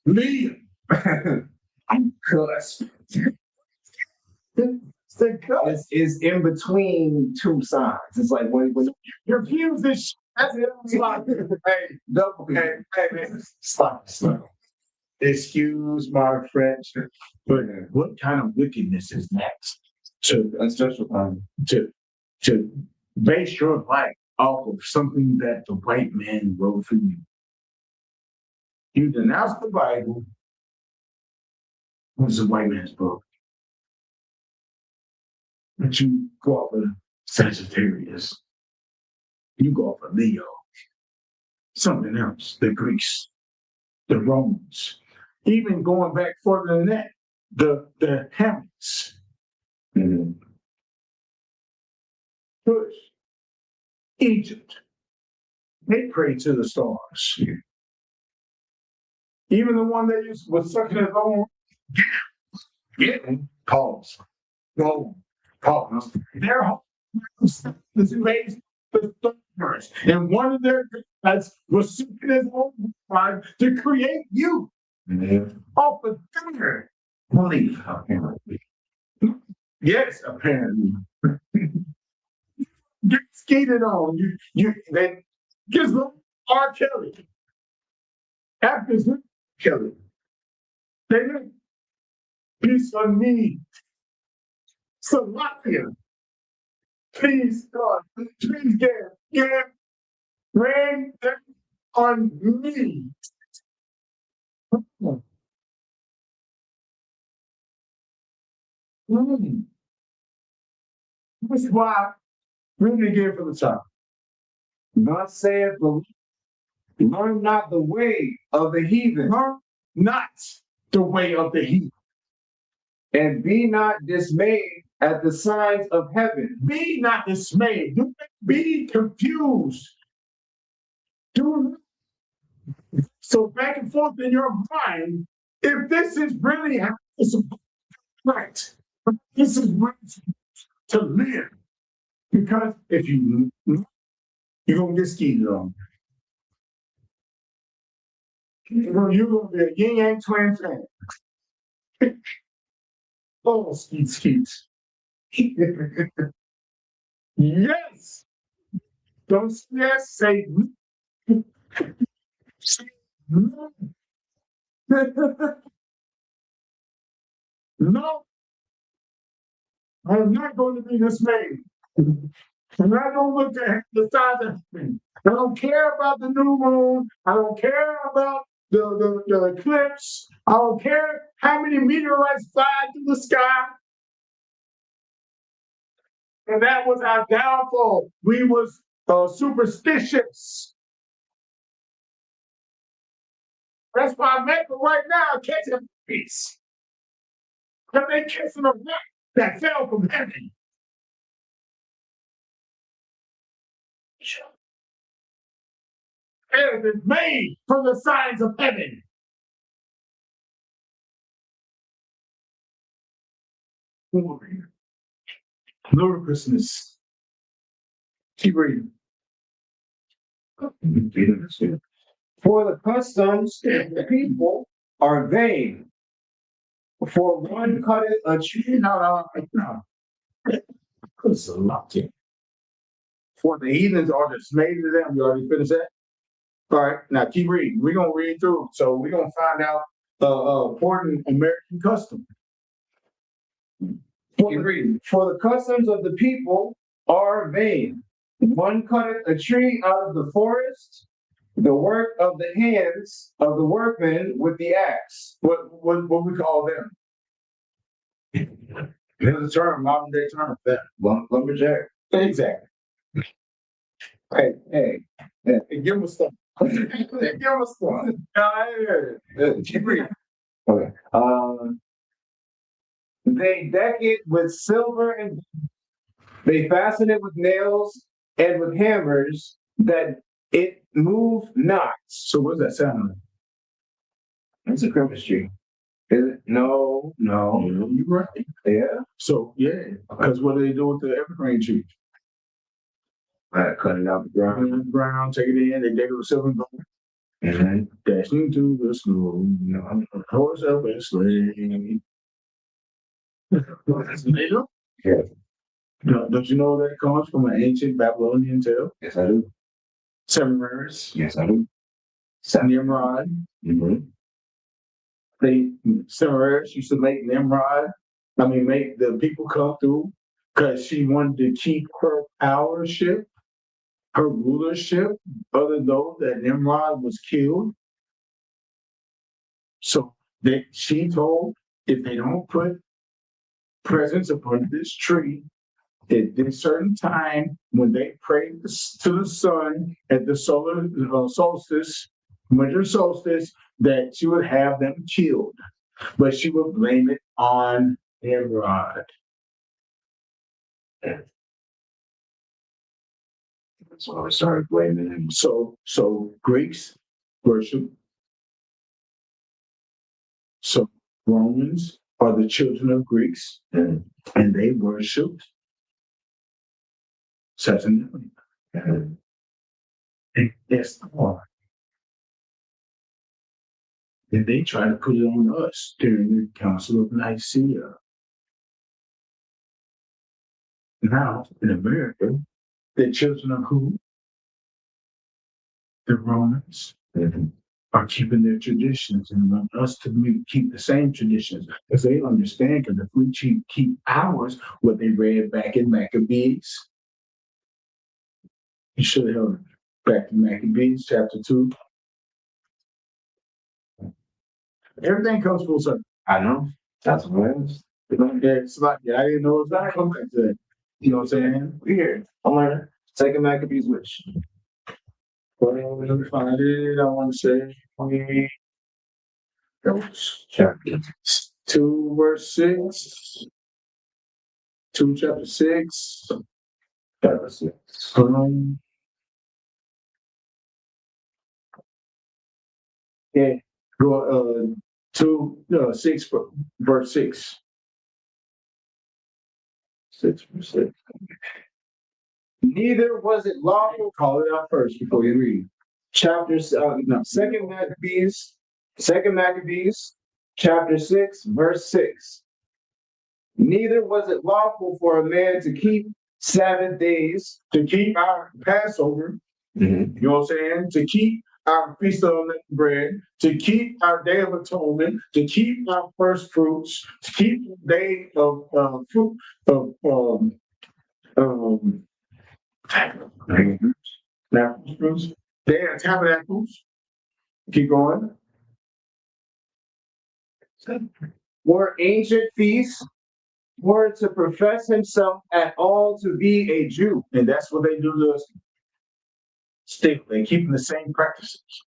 Liam. I'm cuss. The cuss. It's in between two signs. It's like when You're fused this. That's it. Stop. Hey, double. hey, man. Stop. Excuse my French, but what kind of wickedness is that? That's just To base your life off of something that the white man wrote for you. You denounce the Bible. What's the white man's book? But you go off of Sagittarius. You go off of Leo. Something else. The Greeks. The Romans. Even going back further than that, the Hamits. Push. Egypt. They pray to the stars. Even the one that was sucking his own. Pause. Go. Pause. Their whole is based the stars. And one of their gods was sucking his own blood to create you. Off of their belief. Yes, apparently. Get skated on. They gives them R. Kelly. After Kelly. They didn't. Peace on me. Slovakia. Please, God. Please get rain on me. That's why. Read it again from the top. Thus saith the Lord, learn not the way of the heathen. Learn not the way of the heathen. And be not dismayed at the signs of heaven. Be not dismayed. Do not be confused. Do so back and forth in your mind. If this is really how it's right, this is where it's to live. Because if you're gonna get skeeted on. You're gonna be a yin yang twin fan. Oh, skeets. Yes. Don't yes, say no. No, I'm not going to be dismayed. I'm not going to look at the size of me. I don't care about the new moon. I don't care about the eclipse. I don't care how many meteorites fly through the sky. And that was our downfall. We was superstitious. That's why America right now catching peace. Because they kissing a rock that fell from heaven. It is made from the signs of heaven. Ludicrousness. Keep reading. For the customs of the people are vain. For one cutteth a tree. No. It's a lot. For the heathens are dismayed to them. You already finished that? All right, now keep reading. We're gonna read through. So we're gonna find out important American custom. Keep reading. For the customs of the people are vain. One cutteth a tree out of the forest, the work of the hands of the workmen with the axe. What we call them? There's a term, modern day term for that. Lumberjack. Exactly. Hey. Give them a stuff. Give them a stuff. Keep reading. Okay. They deck it with silver and they fasten it with nails and with hammers that it move not. So what does that sound like? That's a Christmas tree. Is it? No. You're right. Yeah. So because what do they do with the evergreen tree? I cut it out the ground. Take it in, they dig it with silver and gold. Mm-hmm. Dashing to the snow, horse up and sleigh. Yeah. Don't you know that comes from an ancient Babylonian tale? Yes, I do. Semiramis, Yes, I do. Nimrod. Mm-hmm. Semiramis used to make make the people come through because she wanted to keep her powership, her rulership, other though that Nimrod was killed. So she told if they don't put presents upon this tree at this certain time when they pray to the sun at the solar solstice, winter solstice, that she would have them killed. But she would blame it on Nimrod. So I started blaming him. So Greeks worship. So Romans are the children of Greeks, and they worshiped Saturn. And that's the part. And they try to put it on us during the Council of Nicaea. Now, in America, the children of who? The Romans are keeping their traditions and want us to keep the same traditions because they understand because if we keep ours, what they read back in Maccabees, you should have held back to Maccabees chapter 2. Everything comes full circle. I know. That's what it is. It's like I didn't know it was gonna come back to that. You know what I'm saying? We here. I'm learning. Take a Maccabees which. Well, let me find it. I want to say chapter 2, verse 6. chapter 6. Chapter 6. Yeah, go 6 verse 6. 6 verse 6. Neither was it lawful. Call it out first before you read. Second Maccabees, chapter 6, verse 6. Neither was it lawful for a man to keep Sabbath days. To keep our Passover, you know what I'm saying? To keep our feast of unleavened bread, to keep our day of atonement, to keep our first fruits, to keep the day of fruit of fruits, day of tabernacles. Keep going. Were ancient feasts, were to profess himself at all to be a Jew. And that's what they do to us. Still, they keeping the same practices.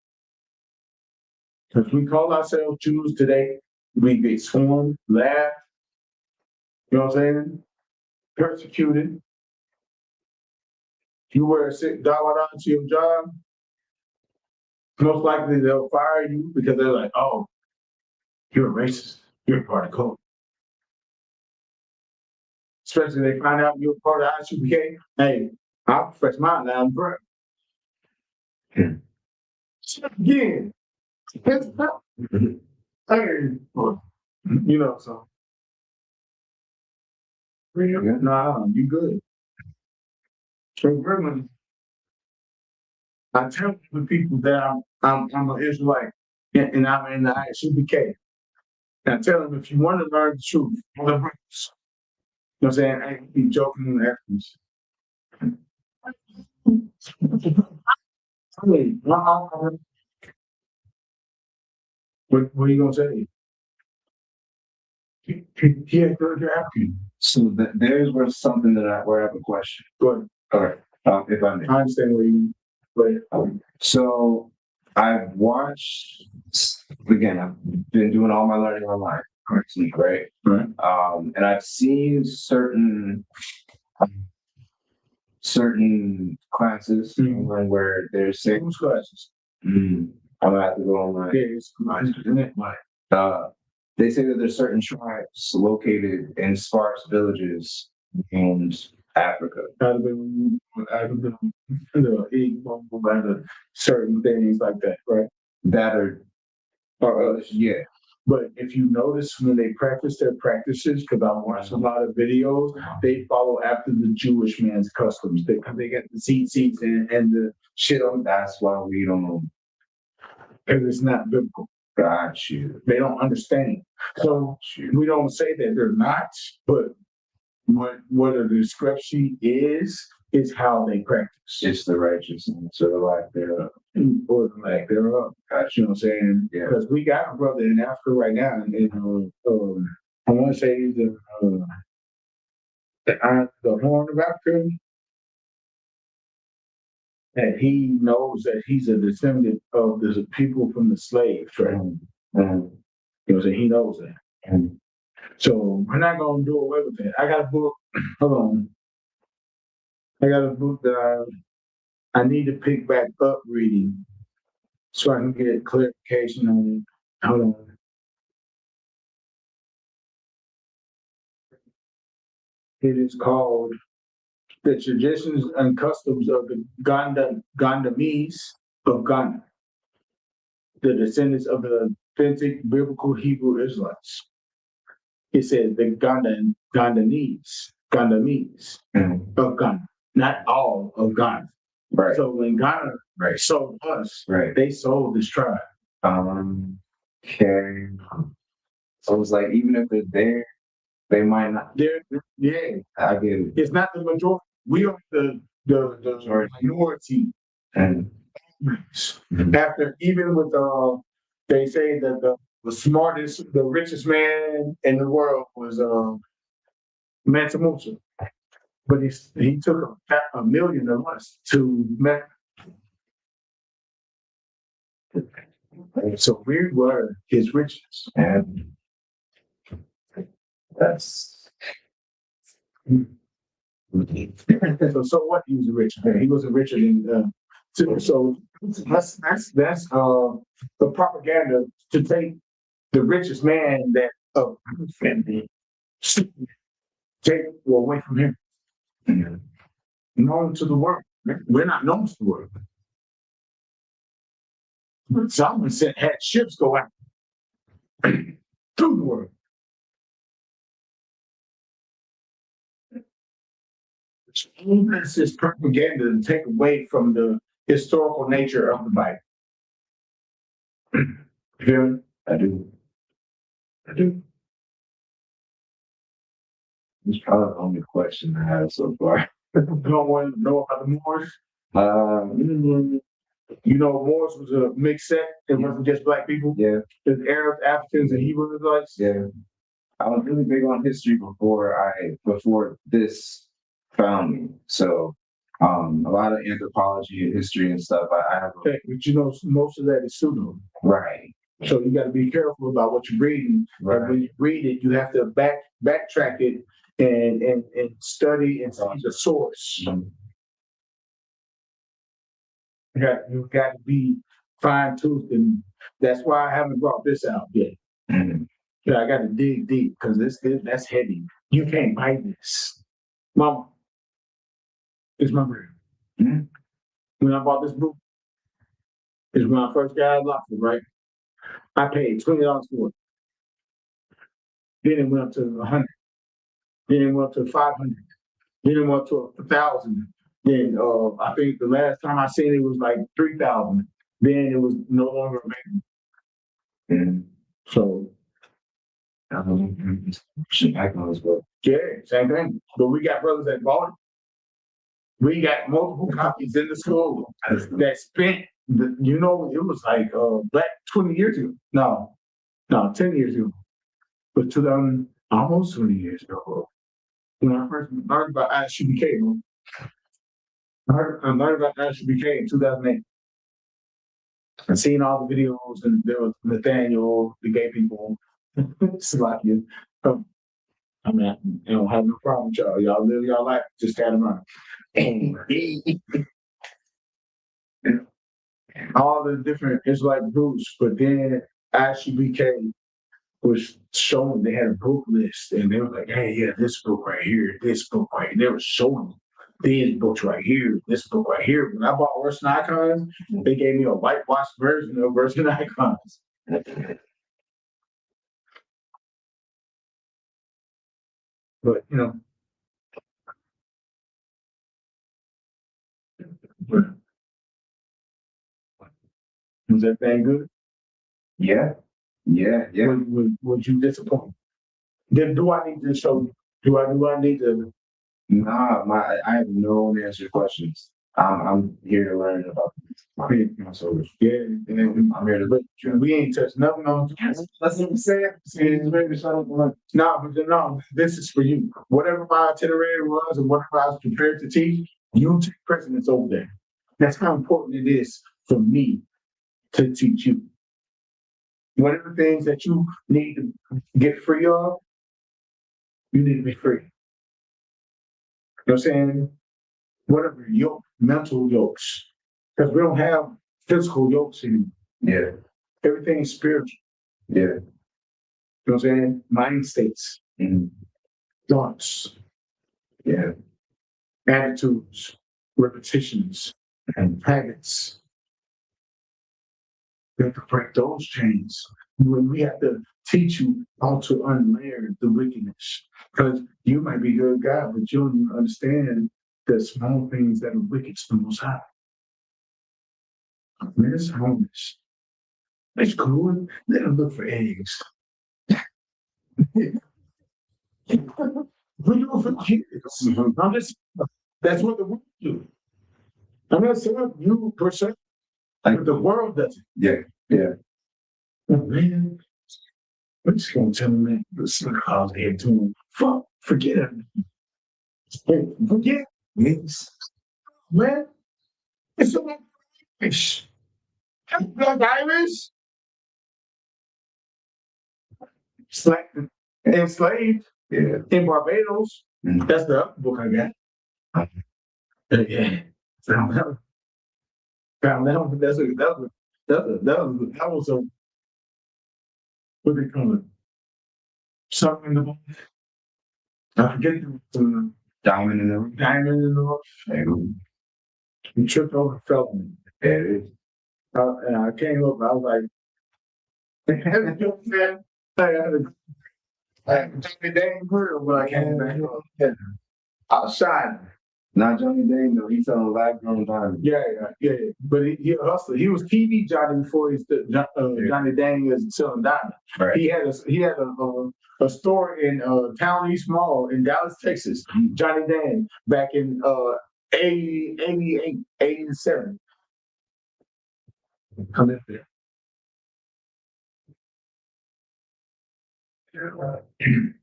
Because we call ourselves Jews today, we get sworn, laughed, you know what I'm saying? Persecuted. You wear a sick dollar to your job, most likely they'll fire you because they're like, oh, you're a racist. You're a part of code. Especially they find out you're part of Isupk. Hey, I'll profess mine now, bro. Again. Hey, you know, so. Nah, you good. So really, I tell the people that I'm an Israelite and I'm in the Isupk. And I tell them if you want to learn the truth, you know what I'm saying? I ain't be joking in the afterwards. What are you gonna say? He had to ask you. So there's where something where I have a question. Go ahead. All right, if I may. I understand what you mean. So I've watched, again, I've been doing all my learning online, right? Right. And I've seen certain classes where they're saying, Whose classes? I'm gonna have to go online. They say that there's certain tribes located in sparse villages in Africa. Certain things like that, right? That are, yeah. But if you notice when they practice their practices, because I watch a lot of videos, they follow after the Jewish man's customs. They get the seats and the shit on. That's why we don't. Because it's not biblical. Got you. They don't understand. So we don't say that they're not, but what a discrepancy is how they practice. It's the righteousness or the lack thereof. Or the lack thereof. You know what I'm saying? Yeah. Because we got a brother in Africa right now, and I want to say the Horn of Africa, and he knows that he's a descendant of the people from the slaves, right? You know what I'm saying? He knows that. So we're not gonna do away with that. I got a book. Hold on. I got a book that I need to pick back up reading so I can get clarification on it. Hold on. It is called The Traditions and Customs of the Gandamese of Ghana, the descendants of the authentic biblical Hebrew Israelites. It says the Gandamese of Ghana, not all of Ghana. Right. So when Ghana sold us, they sold this tribe. Okay. So it's like even if they're there, they might not. Yeah. I get it. It's not the majority. We are the minority. And After even with they say that the smartest, the richest man in the world was Mansa Musa, but he took a million of us to Mecca. So we were his riches, and that's So what? He was a rich man. He wasn't richer than. So that's the propaganda to take the richest man that family take away from him. Known to the world. We're not known to the world. Solomon had ships go out through the world. This is propaganda to take away from the historical nature of the Bible. You feel me? I do. I do. It's probably the only question I have so far. You don't want to know about the Moors? Um, You know, Moors was a mixed sect. It wasn't just black people. yeah, There's Arabs, Africans, and Hebrew Israelites. yeah. I was really big on history before this found me. So a lot of anthropology and history and stuff. I have Okay, but you know, most of that is pseudo. right. So you got to be careful about what you're reading. Right. And when you read it, you have to backtrack it and study and see the source. Mhm. You got to be fine toothed, and that's why I haven't brought this out yet. Mhm. Yeah, I got to dig deep because that's heavy. You can't buy this, Mama. It's my brand. Mhm. When I bought this book, is when I first got out of law school, right? I paid $20 for it. Then it went up to 100. Then it went up to 500. Then it went up to 1,000. Then I think the last time I seen it was like 3,000. Then it was no longer available. Mhm. So I know as well. yeah, same thing. But we got brothers that bought it. We got multiple copies in the school that spent. You know, it was like back 20 years ago. No, 10 years ago. But 2000, almost 20 years ago. When I first learned about Isupk, I learned about Isupk in 2008. And seen all the videos, and there was Nathaniel, the gay people, Slovakia. I mean, I don't have no problem with y'all. Y'all live your life, just stand around. All the different Israelite groups, but then Isupk was showing, they had a book list, and they were like, hey, yeah, this book right here, this book right here. They were showing these books right here, this book right here. When I bought Version Icons, they gave me a whitewashed version of Version Icons. But you know, was everything good? Yeah, yeah, yeah. Would you disappoint? Then do I need to show you? Do I need to? Nah, I have no unanswered questions. I'm here to learn about so Yeah, and I'm here to but we ain't touched nothing on. That's what I'm saying. No, this is for you. Whatever my itinerary was and whatever I was prepared to teach, you take precedence over there. That's how important it is for me to teach you. Whatever things that you need to get free of, you need to be free. You know what I'm saying? Whatever yoke, mental yokes, because we don't have physical yokes anymore. Yeah, Everything is spiritual. yeah. You know what I'm saying? Mind states, Mhm. thoughts, Yeah. attitudes, repetitions, and habits. We have to break those chains. We have to teach you how to unlayer the wickedness. Because you might be a good guy, but you don't even understand the small things that are wicked to the Most High. Man, it's homeless. It's cool. Let them look for eggs. We do it for kids. I'm just, that's what the world do. I'm not saying you per se, but the world does it. Yeah, yeah. Oh, man, I'm just gonna tell them that the sun out there doing fuck, forget it. Forget it. Man, it's so like Irish. Black Irish. Enslaved Yeah. in Barbados. That's the other book I got. Yeah. Found that one. Found that one. That was a, what they call it? Something in the book. I forget the Diamond in the rough. diamond in the rough. He tripped over, fell on it. Yeah, it is. And I came up, I was like, man, I had a Johnny Dang grill when I came back up. I was shining. Not Johnny Dang though. He's on Lab Grown Diamond. Yeah. But he a hustler. He was TV Johnny before he stood Johnny Dang is selling diamonds. Right. He had a store in Town East Mall in Dallas, Texas. Johnny Dang back in 88, 87. Come in there.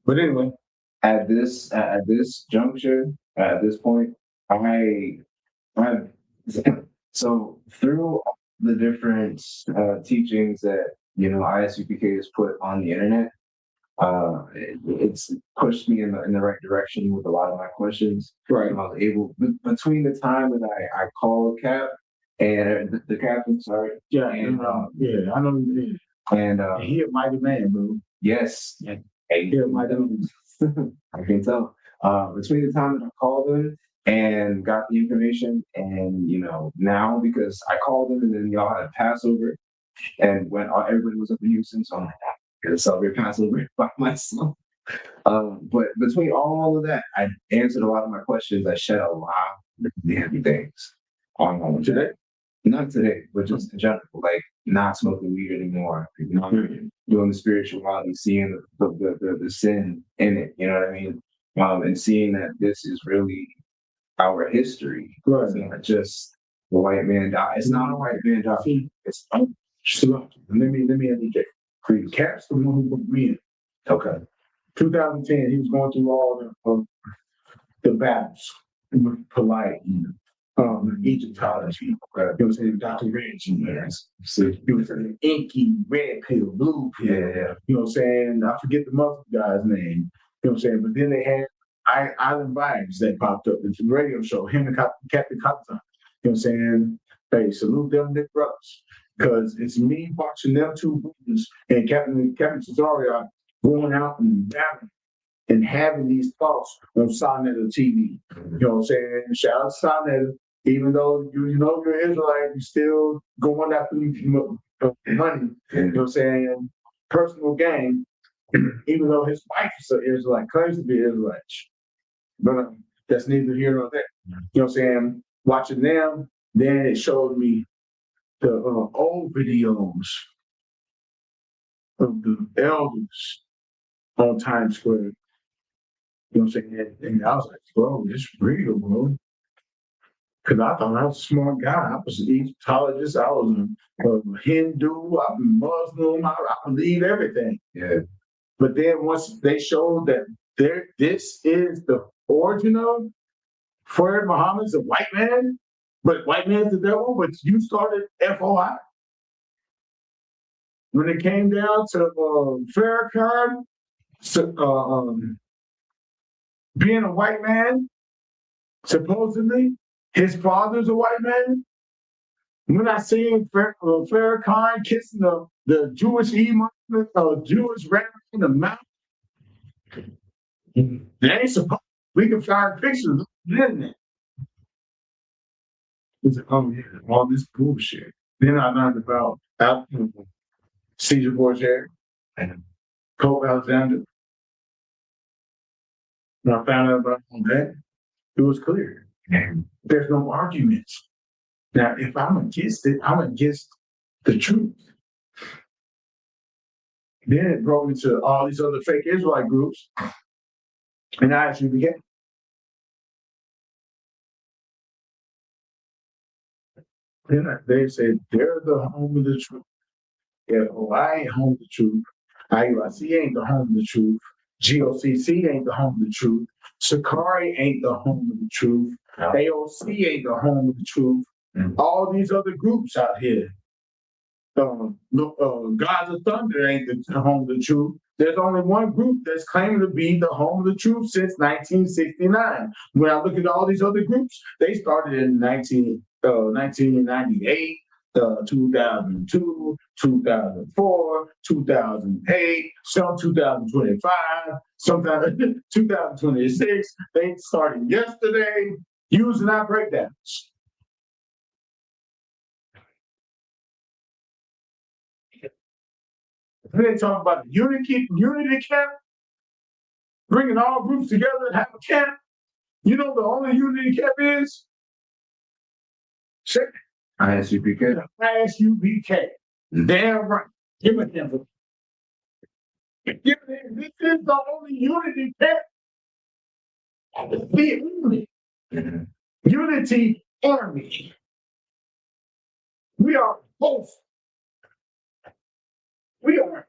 But anyway, At this juncture, at this point, I've so through all the different teachings that ISUPK has put on the internet, it's pushed me in the right direction with a lot of my questions. right. I was able between the time that I called Cap and the captain, sorry, Yeah, and I know he is. and He a mighty man, bro. yes, He a mighty man. I can tell. Between the time that I called them and got the information, and now because I called them and then y'all had Passover, and when everybody was up in Houston, so I'm like, I'm gonna celebrate Passover by myself. But between all of that, I answered a lot of my questions. I shed a lot of the heavy things on Today? Not today, but just in general, like not smoking weed anymore, doing the spirituality, seeing the sin in it, you know what I mean? And seeing that this is really our history. Right. It's not just the white man die. It's not a white man die. It's So, let me interject. Cap's the one who put me in. okay. 2010, he was going through all the battles. He was polite and Egyptology. You know what I'm saying? Dr. Reggie. He was an inky, red pill, blue pill. Yeah. You know what I'm saying? I forget the Muslim guy's name. You know what I'm saying? But then they had Island Vibes that popped up. It's a radio show, him and Captain Cotton. You know what I'm saying? Hey, salute them big brothers. Because it's me watching them two brothers and Captain Cesario going out and battling and having these thoughts on Sonetta TV. You know what I'm saying? Shout out to Sonetta. Even though you know you're Israelite, you still going after money. You know what I'm saying? Personal gain. Even though his wife is an Israelite, claims to be Israelite. But that's neither here nor there. You know what I'm saying? Watching them, then it showed me the old videos of the elders on Times Square. You know what I'm saying? And I was like, bro, it's real, bro. Because I thought I was a smart guy. I was an Egyptologist. I was a Hindu. I'm Muslim. I believe everything. Yeah. But then once they showed that this is the origin of Fred Muhammad's a white man, but white man's the devil, but you started FOI. When it came down to Farrakhan being a white man, supposedly, his father's a white man. When I seen Farrakhan kissing the Jewish imam, Jewish rabbi in the mouth, they ain't supposed. We can find pictures, didn't it? It's like, oh yeah, all this bullshit. Then I learned about Caesar Borgia and Pope Alexander. When I found out about that, it was clear. There's no arguments. Now, if I'm against it, I'm against the truth. Then it brought me to all these other fake Israelite groups, and I actually began. They said they're the home of the truth. Yeah, I ain't home of the truth. IUIC ain't the home of the truth. GOCC ain't the home of the truth. Sakari ain't the home of the truth. AOC ain't the home of the truth. All these other groups out here. Gods of Thunder ain't the home of the truth. There's only one group that's claiming to be the home of the truth since 1969. When I look at all these other groups, they started in 1998, 2002, 2004, 2008, some 2025, sometimes 2026. They started yesterday using our breakdowns. They talk about the unity camp, bringing all groups together and have a camp. You know the only unity camp is? ISUPK. ISUPK. Damn right. Give it them. This is the only unity camp. The only unity army. We are both. We are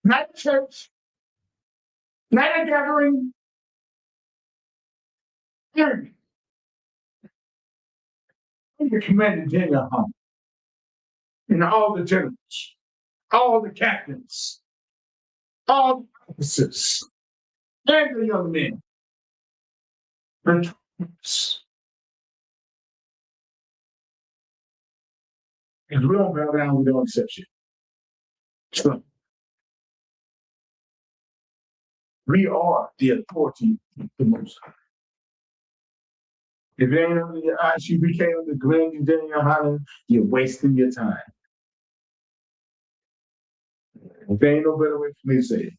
not a church, not a gathering, army. Under Commander General Hunt and all the generals, all the captains, all the officers, and the young men. And troops. Because we don't bow down, we don't accept you. So, we are the authority of the Most High. If it ain't under your ISUPK on the Glen and Daniel Holland, you're wasting your time. If there ain't no better way for me to say it.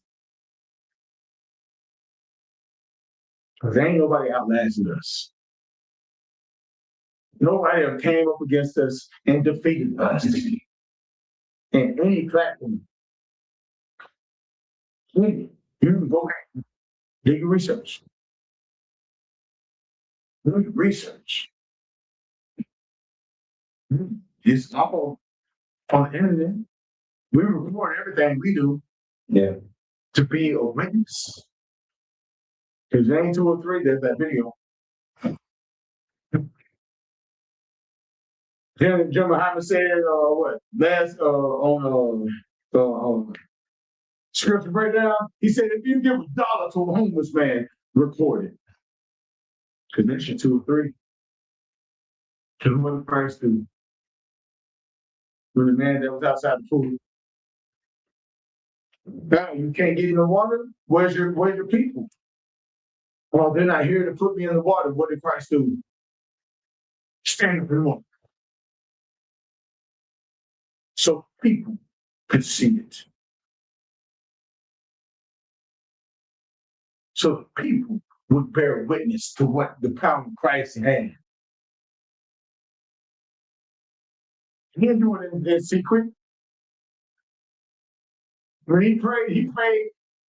Because ain't nobody outlasted us. Nobody ever came up against us and defeated us in any platform. You can go back, do your research. Do your research. It's all on the internet. We record everything we do to be a witness. Because there ain't 2 or 3, there's that video. Jim Muhammad said, last on scripture breakdown, he said, if you give $1 to a homeless man, record it. Connection 2 or 3. Because what the Christ do? When the man that was outside the pool. Now you can't get in the water. Where's your people? Well, they're not here to put me in the water. What did Christ do? Stand up in the water. So people could see it. So people would bear witness to what the power of Christ had. He didn't do it in secret. When he prayed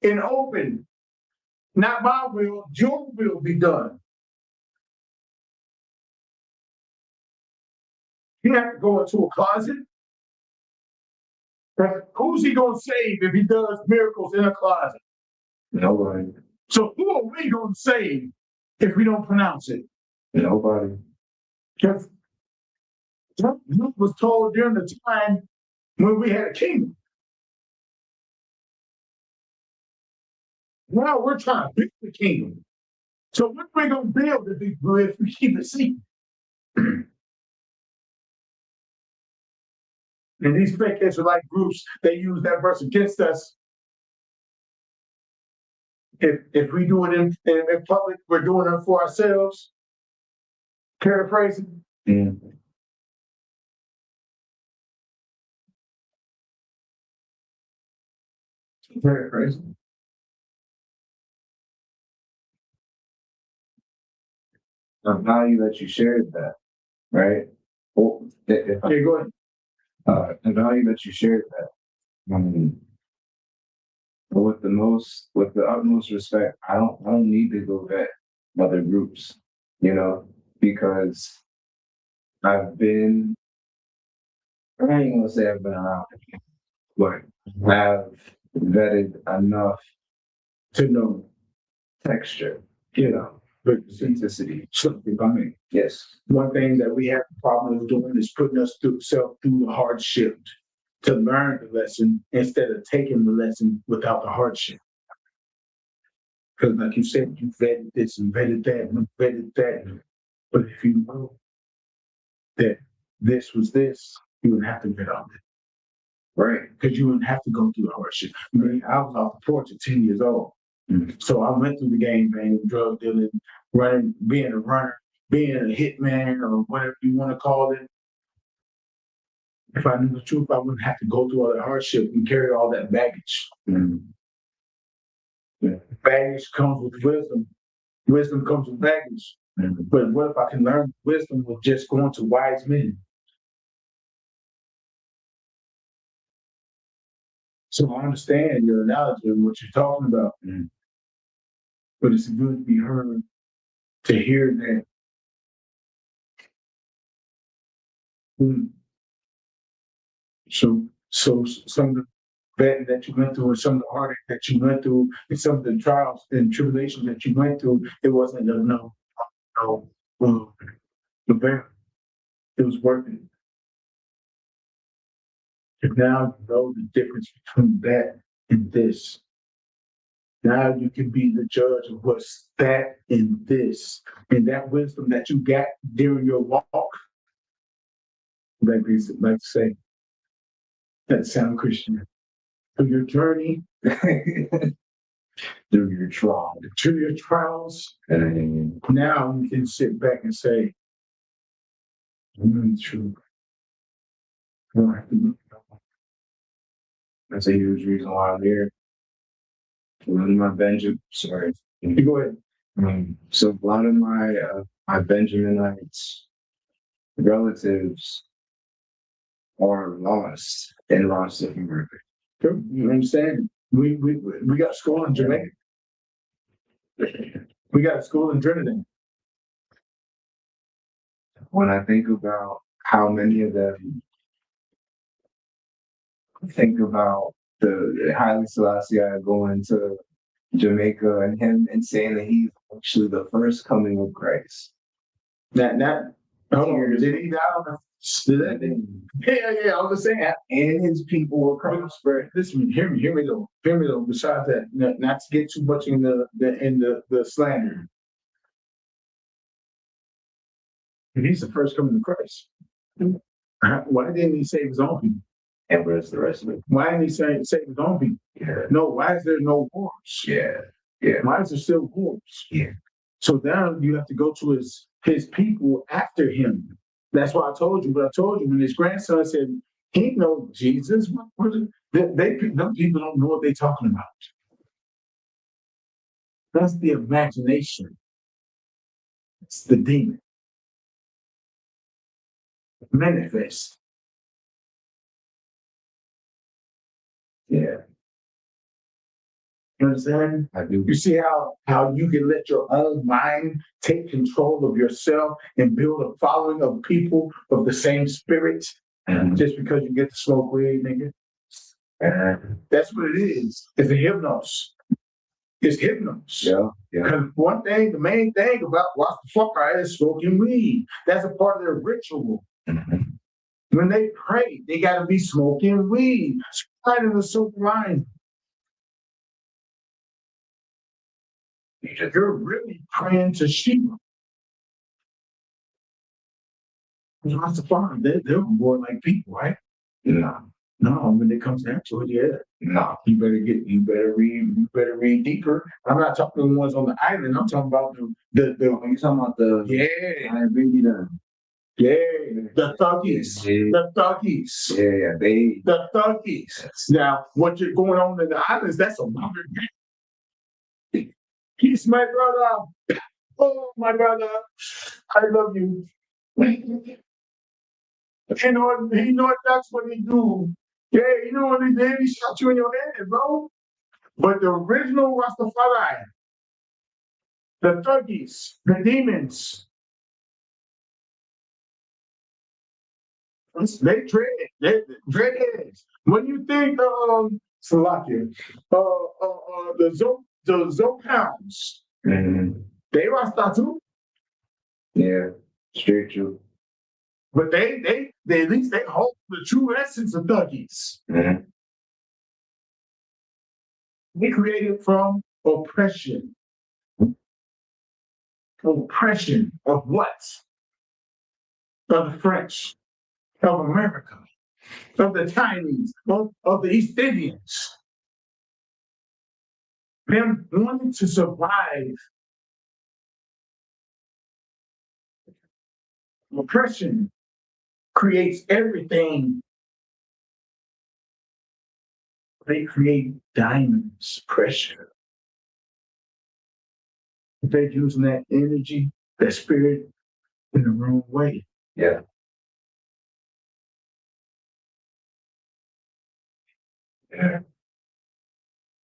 in open. Not my will, your will be done. He had to go into a closet. Who's he going to save if he does miracles in a closet? Nobody. So who are we going to save if we don't pronounce it? Nobody. Because Luke was told during the time when we had a kingdom. Now we're trying to build the kingdom. So what are we going to build if we keep it secret? And these fake Israelite groups, they use that verse against us. If we do it in public, we're doing it for ourselves. Paraphrasing. Paraphrasing. I'm value that you shared that, right? Well, Go ahead. The value that you shared that. But with the utmost respect, I don't need to go vet other groups, because I ain't gonna say I've been around, but I've vetted enough to know texture, But authenticity. if I may, Yes. one thing that we have a problem with doing is putting us through the hardship. to learn the lesson instead of taking the lesson without the hardship. Because like you said, you vetted this and vetted that and vetted that. But if you know that this was this, you wouldn't have to vet all that. Right? Because you wouldn't have to go through the hardship. I mean, I was off the porch at 10 years old. So I went through the gang banging, drug dealing, running, being a runner, being a hitman or whatever you want to call it. If I knew the truth, I wouldn't have to go through all that hardship and carry all that baggage. Baggage comes with wisdom. Wisdom comes with baggage. But what if I can learn wisdom with just going to wise men? So I understand your analogy of what you're talking about. But it's good to be heard, to hear that. So some of the vetting that you went through and some of the heartache that you went through and some of the trials and tribulations that you went through, it wasn't the bear. It was worth it. And now you know the difference between that and this. Now you can be the judge of what's that and this. And that wisdom that you got during your walk, like to say, that sound Christian. Through your journey, through your trials, and now you can sit back and say, I'm really true. That's a huge reason why I'm here. One of my Benjamin, sorry. You go ahead. So a lot of my Benjaminites relatives are lost in lost in America. You understand? We got school in Jamaica. We got a school in Trinidad. When I think about how many of them think about the Haile Selassie going to Jamaica and him and saying that he's actually the first coming of Christ. Hold on, did he die on the Yeah, I was saying, and his people were prosperous. Listen, hear me though. Besides that, not to get too much in the slander. He's the first coming to Christ. Why didn't he save his own people? And where's the rest of it? Why didn't he save his own people? Yeah. No, why is there no wars? Yeah. Why is there still wars? Yeah. So now you have to go to his people after him. That's why I told you. But I told you when his grandson said he knows Jesus. Them people don't know what they're talking about. That's the imagination. It's the demon. Manifest. Yeah. You understand? I do. You see how you can let your own mind take control of yourself and build a following of people of the same spirit just because you get to smoke weed, nigga? That's what it is. It's a hypnos. It's hypnos. Yeah. Because the main thing about Rastafari is smoking weed. That's a part of their ritual. When they pray, they got to be smoking weed. It's right in the silver line. You're really praying to Shiva. Rastafari, they're more like people, right? No, when it comes down to it, yeah. No. You better read deeper. I'm not talking the ones on the island. I'm talking about you're talking about the the thuggies. Yeah. The thuggies. Yeah, The thuggies. Now, what you're going on in the islands, that's a longer game. He's my brother. Oh, my brother. I love you. You know that's what he do. Yeah, you know what he did? He shot you in your head, bro. But the original Rastafari, the thuggies, the demons, they dreadheads. When you think Salakia, the Zopounds, they Rasta too. Yeah, straight true. But they at least they hold the true essence of thuggies. Mhm. We created from oppression. Oppression of what? Of the French, of America, of the Chinese, of the East Indians. Them wanting to survive. Oppression creates everything. They create diamonds, pressure. They're using that energy, that spirit in the wrong way. Yeah.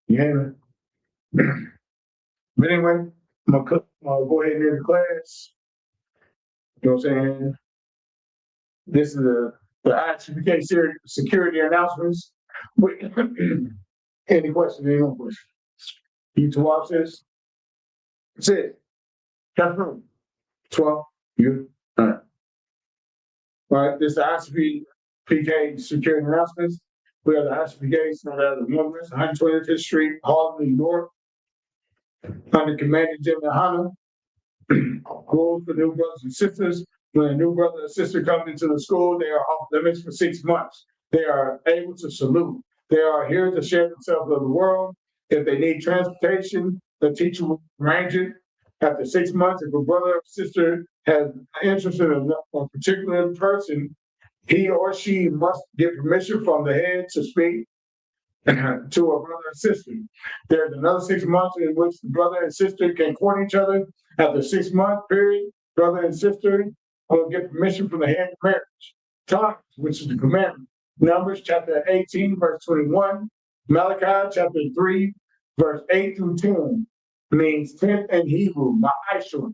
Yeah. But anyway, I'm gonna go ahead and end the class. You know what I'm saying? This is the ISUPK security announcements. Any questions? Any more questions? You to watch this? That's it. Chapter 12. You? All right. All right, this is the ISUPK security announcements. We are the ISUPK, started out of the Movements, 125th Street, Harlem, New York. Under Commander Jim Nahana. Rules for new brothers and sisters. When a new brother or sister comes into the school, they are off limits for 6 months. They are able to salute. They are here to share themselves with the world. If they need transportation, the teacher will arrange it. After 6 months, if a brother or sister has interest in a particular person, he or she must get permission from the head to speak to a brother and sister. There's another 6 months in which the brother and sister can court each other. After 6 month period, brother and sister will get permission from the head of marriage. Times, which is the commandment. Numbers chapter 18, verse 21. Malachi chapter 3, verse 8 through 10 means 10th in Hebrew, ma'ashur.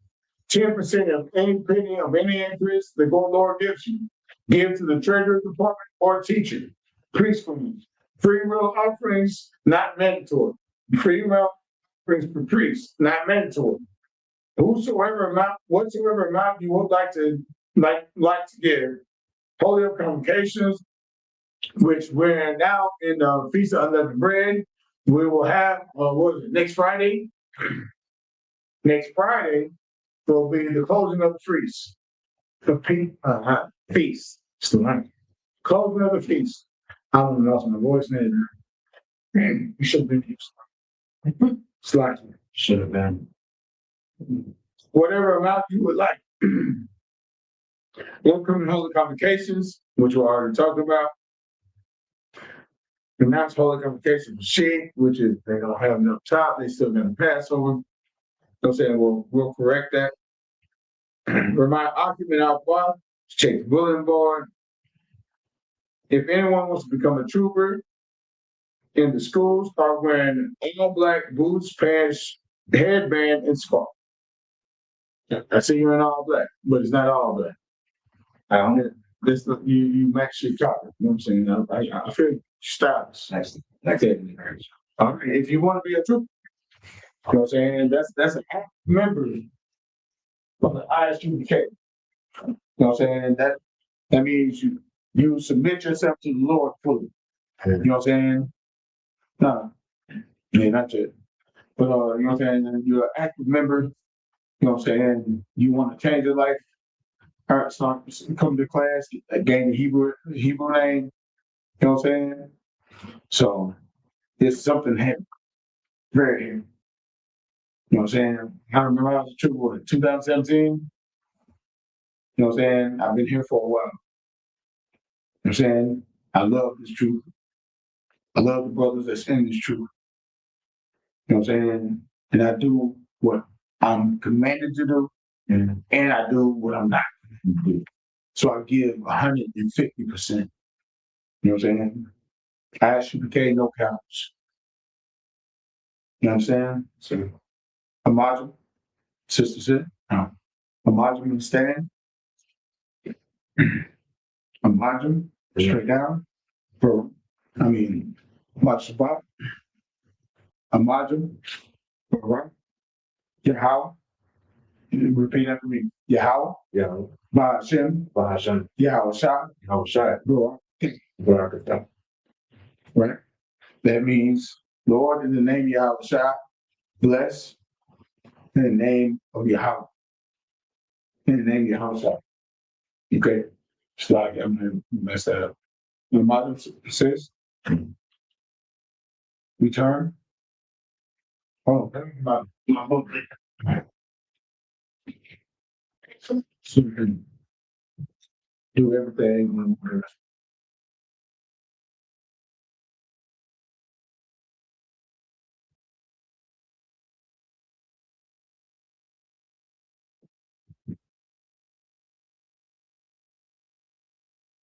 10% of any penny of any interest the good Lord gives you. Give to the treasury department or teacher. Priestfulness. Free will offerings, not mandatory. Free will offerings for priests, not mandatory. Whatsoever amount you would like to give. Holy convocations, which we're now in the Feast of Unleavened Bread. We will have next Friday? Next Friday will be the closing of the feast. The feast. Closing of the feast. I don't know my voice now. You should have been used. Slacking. Should have been. Whatever amount you would like. Upcoming holy convocations, which we already talked about. Announce holy convocation for sheep, which is they don't have enough top, they still got a Passover. I'm saying we'll correct that. Remind occupant out bar, check the bulletin board. If anyone wants to become a trooper in the schools, start wearing all black boots, pants, headband, and scarf. I see you're in all black, but it's not all black. This you match your collar. You know what I'm saying? I feel stylish. Next. All right, if you want to be a trooper, you know what I'm saying? That's an active member of the ISUPK. You know what I'm saying? That means you submit yourself to the Lord fully. You know what I'm saying? No. Yeah, not yet. But you know what I'm saying? You're an active member, you know what I'm saying? You want to change your life. All right, so come to class, gain the Hebrew name, you know what I'm saying? So it's something heavy, very heavy. You know what I'm saying? I remember I was a trooper in 2017. You know what I'm saying? I've been here for a while. You know what I'm saying? I love this truth. I love the brothers that's in this truth. You know what I'm saying? And I do what I'm commanded to do, and I do what I'm not commanded to do. So I give 150%. You know what I'm saying? ISUPK, no counts. You know what I'm saying? So a module, sister sit. A module stand. A module straight down. Watch the bottom. A module. Right. Yahweh. Repeat after me. Yahweh. Yeah. Ba'ashem, Bahashan, Yahushua, Yahushua, Barakatah. Right? That means, Lord, in the name of Yahushua, bless in the name of Yahweh. In the name of Yahushua. Okay. Slide, I'm gonna mess that up. The mother says, return. Oh, my book. So we can do everything when we're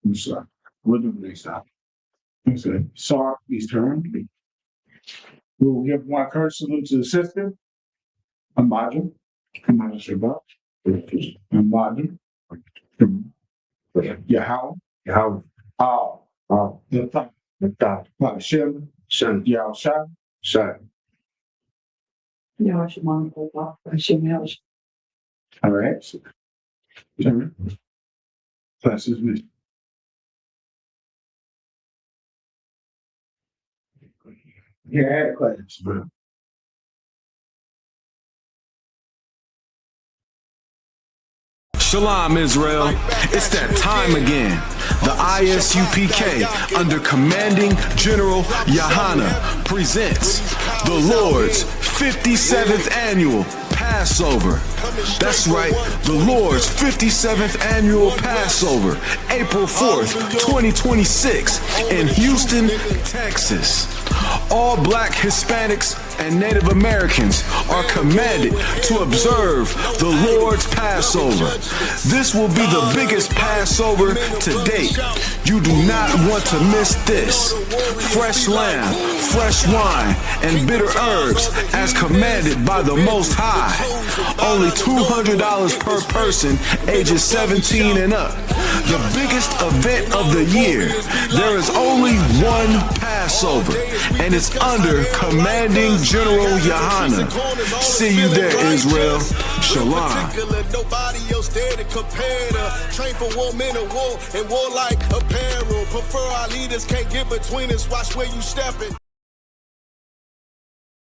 inside. What do we stop? Okay. Sark, please turn. We will give one curse salute to the sister. Imagine. Imagine Shabbat. Imagine. Yahweh. Yahweh, The top. Natah, Hashem. Shan, Yahushua. Shai. All right. Turn. Classes with. Yeah, class, bro. Shalom, Israel. It's that time again. The ISUPK, under commanding General Yahana, presents the Lord's 57th annual Passover. That's right, the Lord's 57th annual Passover, April 4th, 2026, in Houston, Texas. All Black, Hispanics, and Native Americans are commanded to observe the Lord's Passover. This will be the biggest Passover to date. You do not want to miss this. Fresh lamb, fresh wine, and bitter herbs as commanded by the Most High. Only $200 per person, ages 17 and up. The biggest event of the year. There is only one Passover, and it's under commanding General Yahana. See you there, Israel. Shalom. Nobody else there to compare to. Train for war, men of war, and war like apparel. Prefer our leaders, can't get between us. Watch where you stepping.